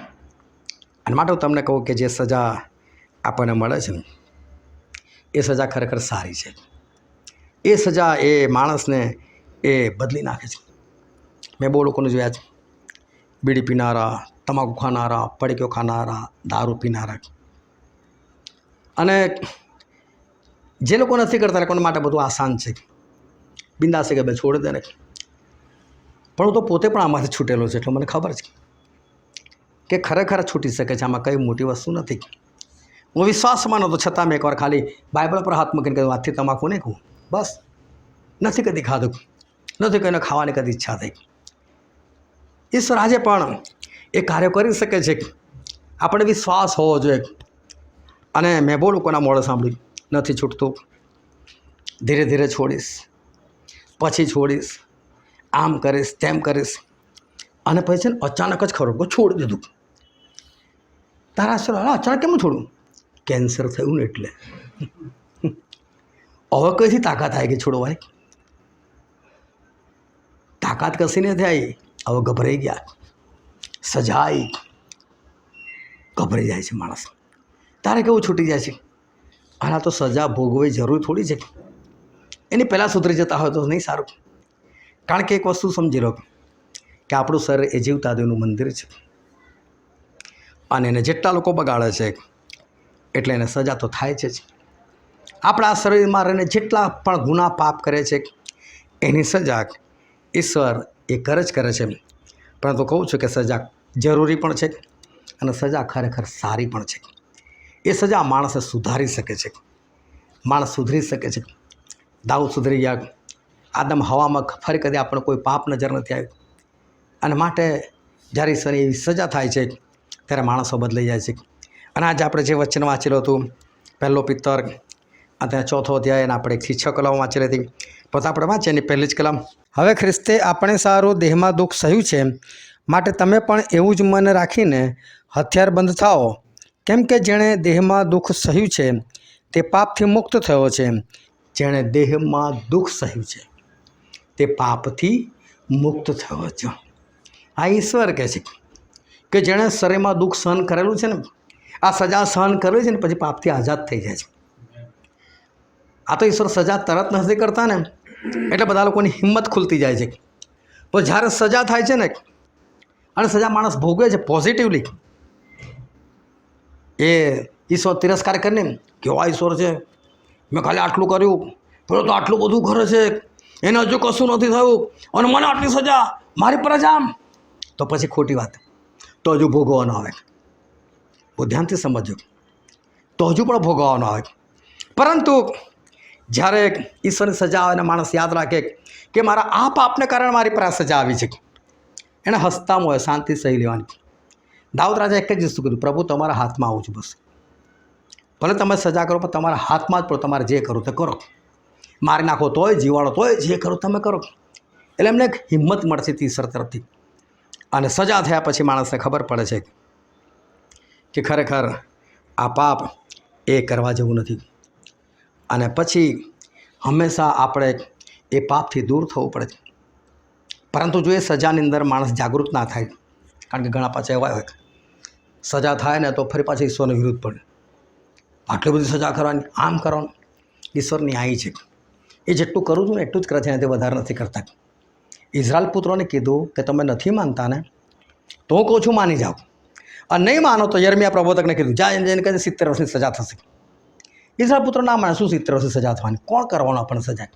Speaker 1: અને માટે હું તમને કહું કે જે સજા આપણને મળે છે ને એ સજા ખરેખર સારી છે. એ સજા એ માણસને એ બદલી નાખે છે. મેં બહુ લોકોને જોયા છે, બીડી પીનારા, તમાકુ ખાનારા, પડીકીઓ ખાનારા, દારૂ પીનારા. અને જે લોકો નથી કરતા એ લોકોને માટે બધું આસાન છે, બિંદાસ છે કે ભાઈ છોડી દે ને. પણ હું તો પોતે પણ આમાંથી છૂટેલો છે, એટલે મને ખબર છે કે ખરેખર છૂટી શકે છે. આમાં કંઈ મોટી વસ્તુ નથી. હું વિશ્વાસમાં નહોતો, છતાં મેં એકવાર ખાલી બાઇબલ પર હાથ મૂકીને કહ્યું આજથી તમાકુ નહીં ખાવું. બસ, નથી કદી ખાધું, નથી કોઈને ખાવાની કદી ઈચ્છા થઈ. ઈશ્વર આજે પણ એ કાર્ય કરી શકે છે. આપણે વિશ્વાસ હોવો જોઈએ. અને મેં બહુ લોકોના મોઢે સાંભળ્યું નથી છૂટતું, ધીરે ધીરે છોડીશ, પછી છોડીશ, આમ કરીશ, તેમ કરીશ. અને પછી છે ને અચાનક જ ખબર છોડી દીધું. તારા સર અચાનક કેમ છોડું? કેન્સર થયું ને એટલે. હવે કઈથી તાકાત આવી ગઈ છોડવાની? તાકાત કશી નથી આવી. હવે ગભરાઈ ગયા, સજાઈ, ગભરાઈ જાય છે માણસ. તારે કેવું છૂટી જાય છે? આના તો સજા ભોગવવી જરૂરી થોડી છે. એની પહેલાં સુધરી જતા હોય તો નહીં સારું. કારણ કે એક વસ્તુ સમજી લો કે આપણું શરીર એ જીવતા દેવનું મંદિર છે. અને એને જેટલા લોકો બગાડે છે એટલે એને સજા તો થાય છે જ. આપણા શરીરમાં રહીને જેટલા પણ ગુના પાપ કરે છે એની સજા ઈશ્વર એ કરે જ કરે છે. પરંતુ કહું છું કે સજા જરૂરી પણ છે અને સજા ખરેખર સારી પણ છે. એ સજા માણસને સુધારી શકે છે. માણસ સુધરી શકે છે. દાઉદ સુધરી ગયા, આદમ હવામાં ફરી કદી આપણને કોઈ પાપ નજર નથી આવ્યું. અને માટે જ્યારે ઈશ્વરની એવી સજા થાય છે ત્યારે માણસો બદલાઈ જાય છે. અને આજે આપણે જે વચન વાંચેલું હતું, પહેલો પિત્તર અને ચોથો અધ્યાય, અને આપણે 1 થી 6 કલમો વાંચેલી હતી. પોતે આપણે વાંચીએ એની પહેલી જ કલમ. હવે ખ્રિસ્તે આપણે સારું દેહમાં દુઃખ સહ્યું છે, માટે તમે પણ એવું જ મન રાખીને હથિયારબંધ થાઓ. કેમ કે જેણે દેહમાં દુઃખ સહ્યું છે તે પાપથી મુક્ત થયો છે. જેણે દેહમાં દુઃખ સહ્યું છે તે પાપથી મુક્ત થયો છે. આ ઈશ્વર કહે છે કે જેણે શરીરમાં દુઃખ સહન કરેલું છે ને, આ સજા સહન કરેલી છે ને, પછી પાપથી આઝાદ થઈ જાય છે. આ તો ઈશ્વર સજા તરત નથી કરતા ને, એટલે બધા લોકોની હિંમત ખુલતી જાય છે. પણ જ્યારે સજા થાય છે ને, અને સજા માણસ ભોગવે છે પોઝિટિવલી, એ ઈશ્વર તિરસ્કાર કરીને કેવા ઈશ્વર છે, મેં ખાલી આટલું કર્યું, પેલો તો આટલું બધું કરે છે, એને હજુ કશું નથી થયું, અને મને આટલી સજા, મારી પ્રજા. તો પછી ખોટી વાત, તો હજુ ભોગવવાનો આવે. બહુ ધ્યાનથી સમજજો, તો હજુ પણ ભોગવવાનો આવે. પરંતુ જ્યારે ઈશ્વરની સજા આવે ને માણસ યાદ રાખે કે મારા આ પાપને કારણે મારી પર આ સજા આવી છે, એને હસતામાં હોય, શાંતિ સહી લેવાની. દાઉદ રાજા એક જ વસ્તુ કીધું, પ્રભુ તમારા હાથમાં આવું છું, બસ. ભલે તમે સજા કરો, પણ તમારા હાથમાં જ, પણ તમારે જે કરો તે કરો. મારી નાખો તોય, જીવાડો તોય, જે કરો તમે કરો. એટલે એમને એક હિંમત મળશે ઈશ્વર તરફથી. અને સજા થયા પછી માણસને ખબર પડે છે કે ખરેખર આ પાપ એ કરવા જેવું નથી. અને પછી હંમેશા આપણે એ પાપથી દૂર થવું પડે છે. પરંતુ જો એ સજાની અંદર માણસ જાગૃત ના થાય, કારણ કે ઘણા પાછા એવા હોય, સજા થાય ને તો ફરી પાછા ઈશ્વરનો વિરુદ્ધ પડે. આટલી બધી સજા કરવાની, આમ કરવાનું. ઈશ્વરની આઈ છે, એ જેટલું કરું છું ને એટલું જ કરે છે, એનાથી વધારે નથી કરતા. ઇઝરાયલ પુત્રોને કીધું કે તમે નથી માનતા ને, તો હું કહું છું માની જાઓ, અને નહીં માનો તો યર્મિયા પ્રબોધકને કીધું જા એને કહે 70 વર્ષની સજા થશે. ઇઝરાયલ પુત્રો ના માને, શું 70 વર્ષની સજા થવાની? કોણ કરવાનું આપણને સજા?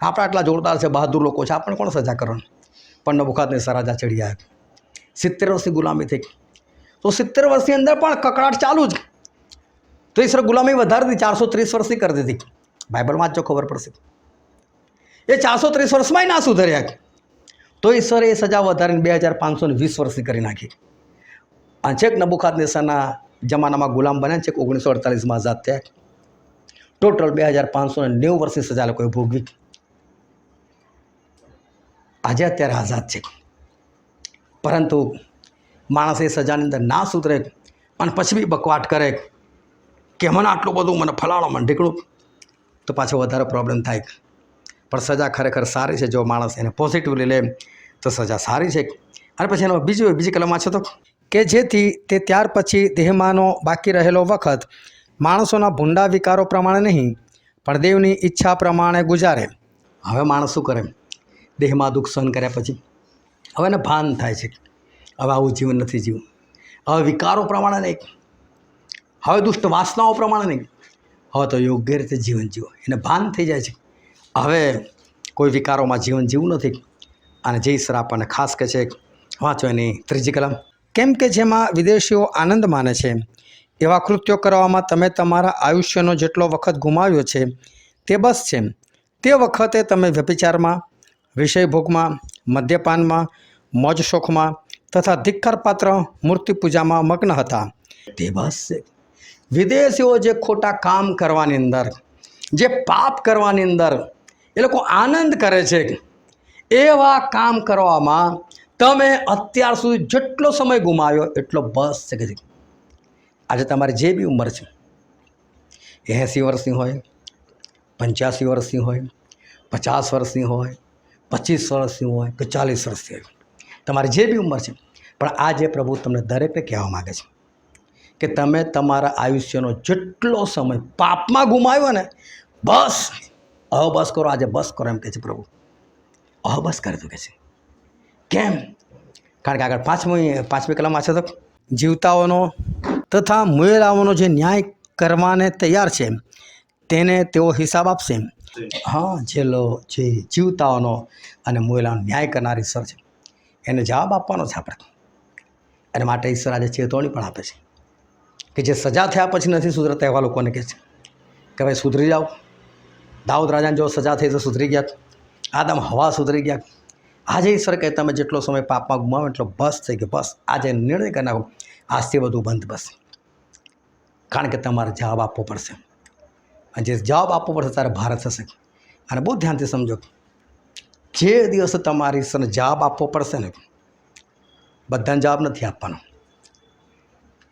Speaker 1: આપણે આટલા જોરદાર છે, બહાદુર લોકો છે, આપણને કોણ સજા કરવાનું? પણ નબુકદનેસર રાજા ચડી આવ્યા, 70 વર્ષની ગુલામી થઈ. તો 70 વર્ષની અંદર પણ કકડાટ ચાલુ જ. તો ઈશ્વર ગુલામી વધારી દીધી, 430 વર્ષની કરી દીધી. બાઇબલ વાંચજો, ખબર પડશે. એ 430 વર્ષમાં ના સુધર્યા, તો ઈશ્વરે એ સજા વધારીને 2520 વર્ષની કરી નાખી. અને છેક નબુકદનેસરના જમાનામાં ગુલામ બન્યા, છેક 1948માં આઝાદ થયા. ટોટલ 2590 વર્ષની સજા લોકોએ ભોગવી. આજે અત્યારે આઝાદ છે, પરંતુ માણસ એ સજાની અંદર ના સુધરે અને પછી બી બકવાટ કરે કે મને આટલું બધું, મને ફલાણો, મને ઢીકણું, તો પાછો વધારે પ્રોબ્લેમ થાય. પણ સજા ખરેખર સારી છે, જો માણસ એને પોઝિટિવલી લે તો સજા સારી છે. અને પછી એનો બીજી કલમમાં છે તો કે જેથી તે ત્યાર પછી દેહમાંનો બાકી રહેલો વખત માણસોના ભૂંડા વિકારો પ્રમાણે નહીં, પણ દેવની ઈચ્છા પ્રમાણે ગુજારે. હવે માણસ શું કરે? દેહમાં દુઃખ સહન કર્યા પછી હવે એને ભાન થાય છે, હવે આવું જીવન નથી જીવવું. હવે વિકારો પ્રમાણે નહીં, હવે દુષ્ટ વાસનાઓ પ્રમાણે નહીં, હવે તો યોગ્ય રીતે જીવન જીવો. એને ભાન થઈ જાય છે, હવે કોઈ વિકારોમાં જીવન જીવવું નથી. અને જે ઈશ્વર આપણને ખાસ કહે છે, વાંચો એની 3જી કલમ. કેમ કે જેમાં વિદેશીઓ આનંદ માને છે, એવા કૃત્યો કરવામાં તમે તમારા આયુષ્યનો જેટલો વખત ગુમાવ્યો છે તે બસ છે. તે વખતે તમે વ્યભિચારમાં, વિષયભોગમાં, મદ્યપાનમાં, મોજ શોખમાં તથા ધિક્કારપાત્ર મૂર્તિ પૂજામાં મગ્ન હતા. તે બસ છે. વિદેશીઓ જે ખોટા કામ કરવાની અંદર, જે પાપ કરવાની અંદર એ લોકો આનંદ કરે છે, એવા કામ કરવામાં તમે અત્યાર સુધી જેટલો સમય ગુમાવ્યો એટલો બસ છે. કે આજે તમારી જે બી ઉંમર છે, 80 વર્ષની હોય, 85 વર્ષની હોય, 50 વર્ષની હોય, 25 વર્ષની હોય કે 40 વર્ષની હોય, તમારી જે બી ઉંમર છે, પણ આ જે પ્રભુ તમને દરેકને કહેવા માગે છે કે તમે તમારા આયુષ્યનો જેટલો સમય પાપમાં ગુમાવ્યો ને, બસ હવે બસ કરો, આજે બસ કરો એમ કહે છે પ્રભુ. હવે બસ કરી દો કે છે. કેમ? કારણ કે આગળ 5મી કલમમાં છે તો જીવતાઓનો તથા મુયેલાઓનો જે ન્યાય કરવાને તૈયાર છે તેને તેઓ હિસાબ આપશે. હા, જે જીવતાઓનો અને મુયેલાનો ન્યાય કરનાર ઈશ્વર છે, એને જવાબ આપવાનો છે આપણે. એના માટે ઈશ્વર આજે ચેતવણી પણ આપે છે કે જે સજા થયા પછી નથી સુધરતા એવા લોકોને કહે છે કે ભાઈ સુધરી જાઓ. દાઉદ રાજાને જો સજા થઈ તો સુધરી ગયા, આદમ હવા સુધરી ગયા. આજે ઈશ્વર કહે તમે જેટલો સમય પાપમાં ગુમાવો એટલો બસ થઈ ગયો, બસ આજે નિર્ણય કરી નાખો, આજથી બધું બંધ. બસ, કારણ કે તમારે જવાબ આપવો પડશે. અને જે જવાબ આપવો પડશે ત્યારે ભારે થશે. અને બહુ ધ્યાનથી સમજો, જે દિવસે તમારે ઈશ્વરને જવાબ આપવો પડશે ને, બધાને જવાબ નથી આપવાનો.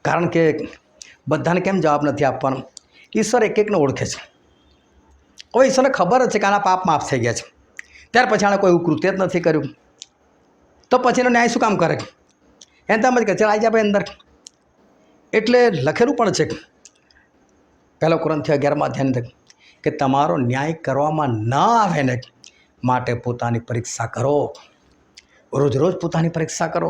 Speaker 1: કારણ કે બધાને કેમ જવાબ નથી આપવાનો? ઈશ્વર એક એકને ઓળખે છે. હવે ઈશ્વરને ખબર જ છે કે આના પાપ માફ થઈ ગયા છે, ત્યાર પછી આણે કોઈ કૃત્ય જ નથી કર્યું, તો પછી એનો ન્યાય શું કામ કરે? એને તમે જ કહે ચાલ આવી જા ભાઈ અંદર. એટલે લખેલું પણ છે 1 કોરિન્થીયો 11મા અધ્યાયની કે તમારો ન્યાય કરવામાં ન આવે ને માટે પોતાની પરીક્ષા કરો. રોજ રોજ પોતાની પરીક્ષા કરો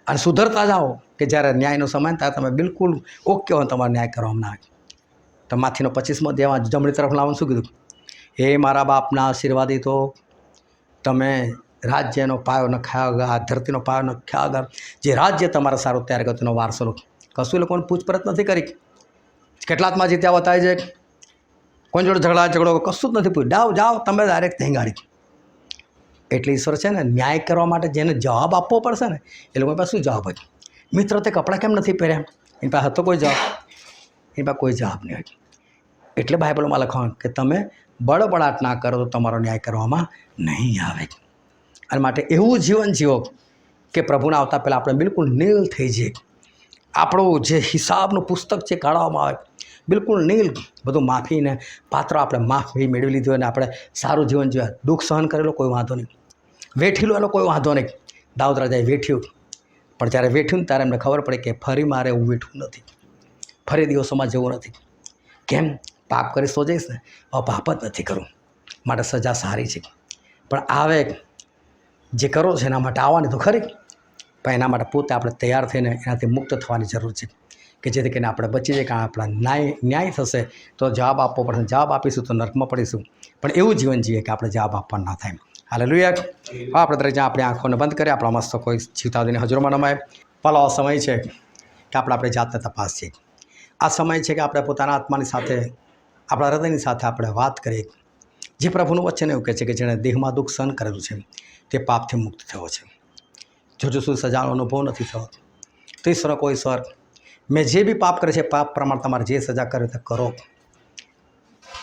Speaker 1: અને સુધરતા જાઓ કે જ્યારે ન્યાયનો સમય ત્યારે તમે બિલકુલ ઓકે હોય તમારો ન્યાય કરવામાં ના આવે. તો માથીનો 25મો અધ્યાયમાં જમણી તરફ લાવવાનું શું કીધું? હે મારા બાપના આશીર્વાદી, તો તમે રાજ્યનો પાયો નખાયા વગર, ધરતીનો પાયો નખાયા વગર જે રાજ્ય તમારા સારું તૈયાર કર્યું તેનો વારસો લો. કશું લોકોને પૂછપરછ નથી કરી. કેટલાકમાં જીત્યા બતાવે છે, કોઈ જોડે ઝઘડો કશું જ નથી પૂછ્યું. જાઓ તમે ડાયરેક્ટ ત્યાં ગાડી. એટલે ઈશ્વર છે ને ન્યાય કરવા માટે જેને જવાબ આપવો પડશે ને એ લોકો પાસે શું જવાબ હોય? મિત્ર તે કપડાં કેમ નથી પહેર્યા? એની પાસે હતો કોઈ જવાબ? એની પાસે કોઈ જવાબ નહીં હોય. એટલે બાઇબલમાં લખવાનું કે તમે બળબડાટ ના કરો તો તમારો ન્યાય કરવામાં નહીં આવે. અને માટે એવું જીવન જીવો કે પ્રભુના આવતા પહેલાં આપણે બિલકુલ નીલ થઈ જઈએ. આપણું જે હિસાબનું પુસ્તક છે કાઢવામાં આવે બિલકુલ નીલ, બધું માફીને પાત્ર આપણે માફી મેળવી લીધી હોય અને આપણે સારું જીવન જીવ્યા. દુઃખ સહન કરેલો કોઈ વાંધો નહીં, વેઠેલો એનો કોઈ વાંધો નહીં. દાઉદ રાજાએ વેઠ્યું, પણ જ્યારે વેઠ્યું ને ત્યારે એમને ખબર પડી કે ફરી મારે એવું વેઠવું નથી, ફરી દિવસોમાં જવું નથી. કેમ? પાપ કરીશ તો જઈશ ને, હવે પાપ જ નથી કરવું, માટે સજા સારી છે. પણ આવે જે કરો છે એના માટે આવવાની તો ખરી, પણ એના માટે પોતે આપણે તૈયાર થઈને એનાથી મુક્ત થવાની જરૂર છે કે જેથી કરીને આપણે બચી જઈએ. કારણ આપણા ન્યાય થશે તો જવાબ આપવો પડશે. જવાબ આપીશું તો નર્કમાં પડીશું. પણ એવું જીવન જીવીએ કે આપણે જવાબ આપવા ના થાય. હાલેલુયા. આપણે દરેક આપણી આંખોને બંધ કરીએ, આપણા મસ્ત કોઈ જીવતાદીની હજુરમાં નમાય. પહેલો સમય છે કે આપણે જાતને તપાસીએ. આ સમય છે કે આપણે પોતાના આત્માની સાથે, આપણા હૃદયની સાથે આપણે વાત કરીએ. જે પ્રભુનું વચન એવું કહે છે કે જેણે દેહમાં દુઃખ સહન કરેલું છે તે પાપથી મુક્ત થયો છે. જો સુધી સજાનો અનુભવ નથી થયો તો ઈશ્વર કોઈ ઈશ્વર મેં જે બી પાપ કરે છે પાપ પ્રમાણે તમારે જે સજા કરે તે કરો.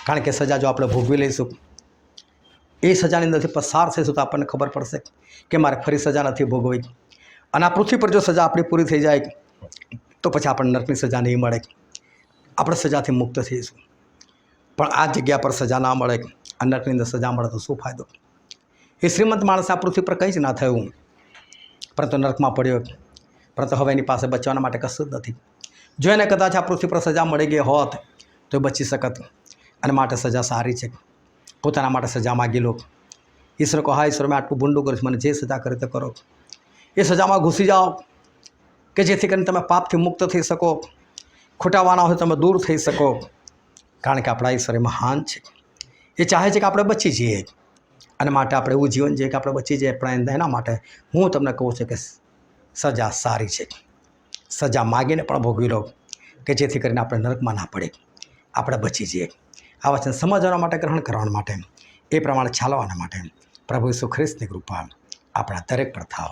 Speaker 1: કારણ કે સજા જો આપણે ભોગવી લઈશું, એ સજાની અંદરથી પસાર થઈશું તો આપણને ખબર પડશે કે મારે ફરી સજા નથી ભોગવી. અને આ પૃથ્વી પર જો સજા આપણી પૂરી થઈ જાય તો પછી આપણને નરકની સજા નહીં મળે, આપણે સજાથી મુક્ત થઈશું. પણ આ જગ્યા પર સજા ના મળે, આ નરકની અંદર સજા મળે તો શું ફાયદો? એ શ્રીમંત માણસ આ પૃથ્વી પર કંઈ જ ના થયું, પરંતુ નરકમાં પડ્યો. પરંતુ હવે એની પાસે બચવાના માટે કશું જ નથી. જો એને કદાચ આ પૃથ્વી પર સજા મળી ગઈ હોત તો એ બચી શકત. અને માટે સજા સારી છે. પોતાના માટે સજા માગી લો. ઈશ્વર કહો, હા ઈશ્વર મેં આટલું ભૂંડું કર્યું છે, મને જે સજા કરે તે કરો. એ સજામાં ઘૂસી જાઓ કે જેથી કરીને તમે પાપથી મુક્ત થઈ શકો, ખોટાવાના હોય તમે દૂર થઈ શકો. કારણ કે આપણા ઈશ્વર મહાન છે. એ ચાહે છે કે આપણે બચી જઈએ. અને માટે આપણે એવું જીવન જોઈએ કે આપણે બચી જઈએ. પણ એના માટે હું તમને કહું છું કે સજા સારી છે. સજા માગીને પણ ભોગવી લો કે જેથી કરીને આપણે નરકમાં ના પડે, આપણે બચી જઈએ. આ વચન સમજવા માટે, ગ્રહણ કરવા માટે, એ પ્રમાણે ચાલવાના માટે પ્રભુ ઈસુ ખ્રિસ્તની કૃપા આપણા દરેક પર થાવ.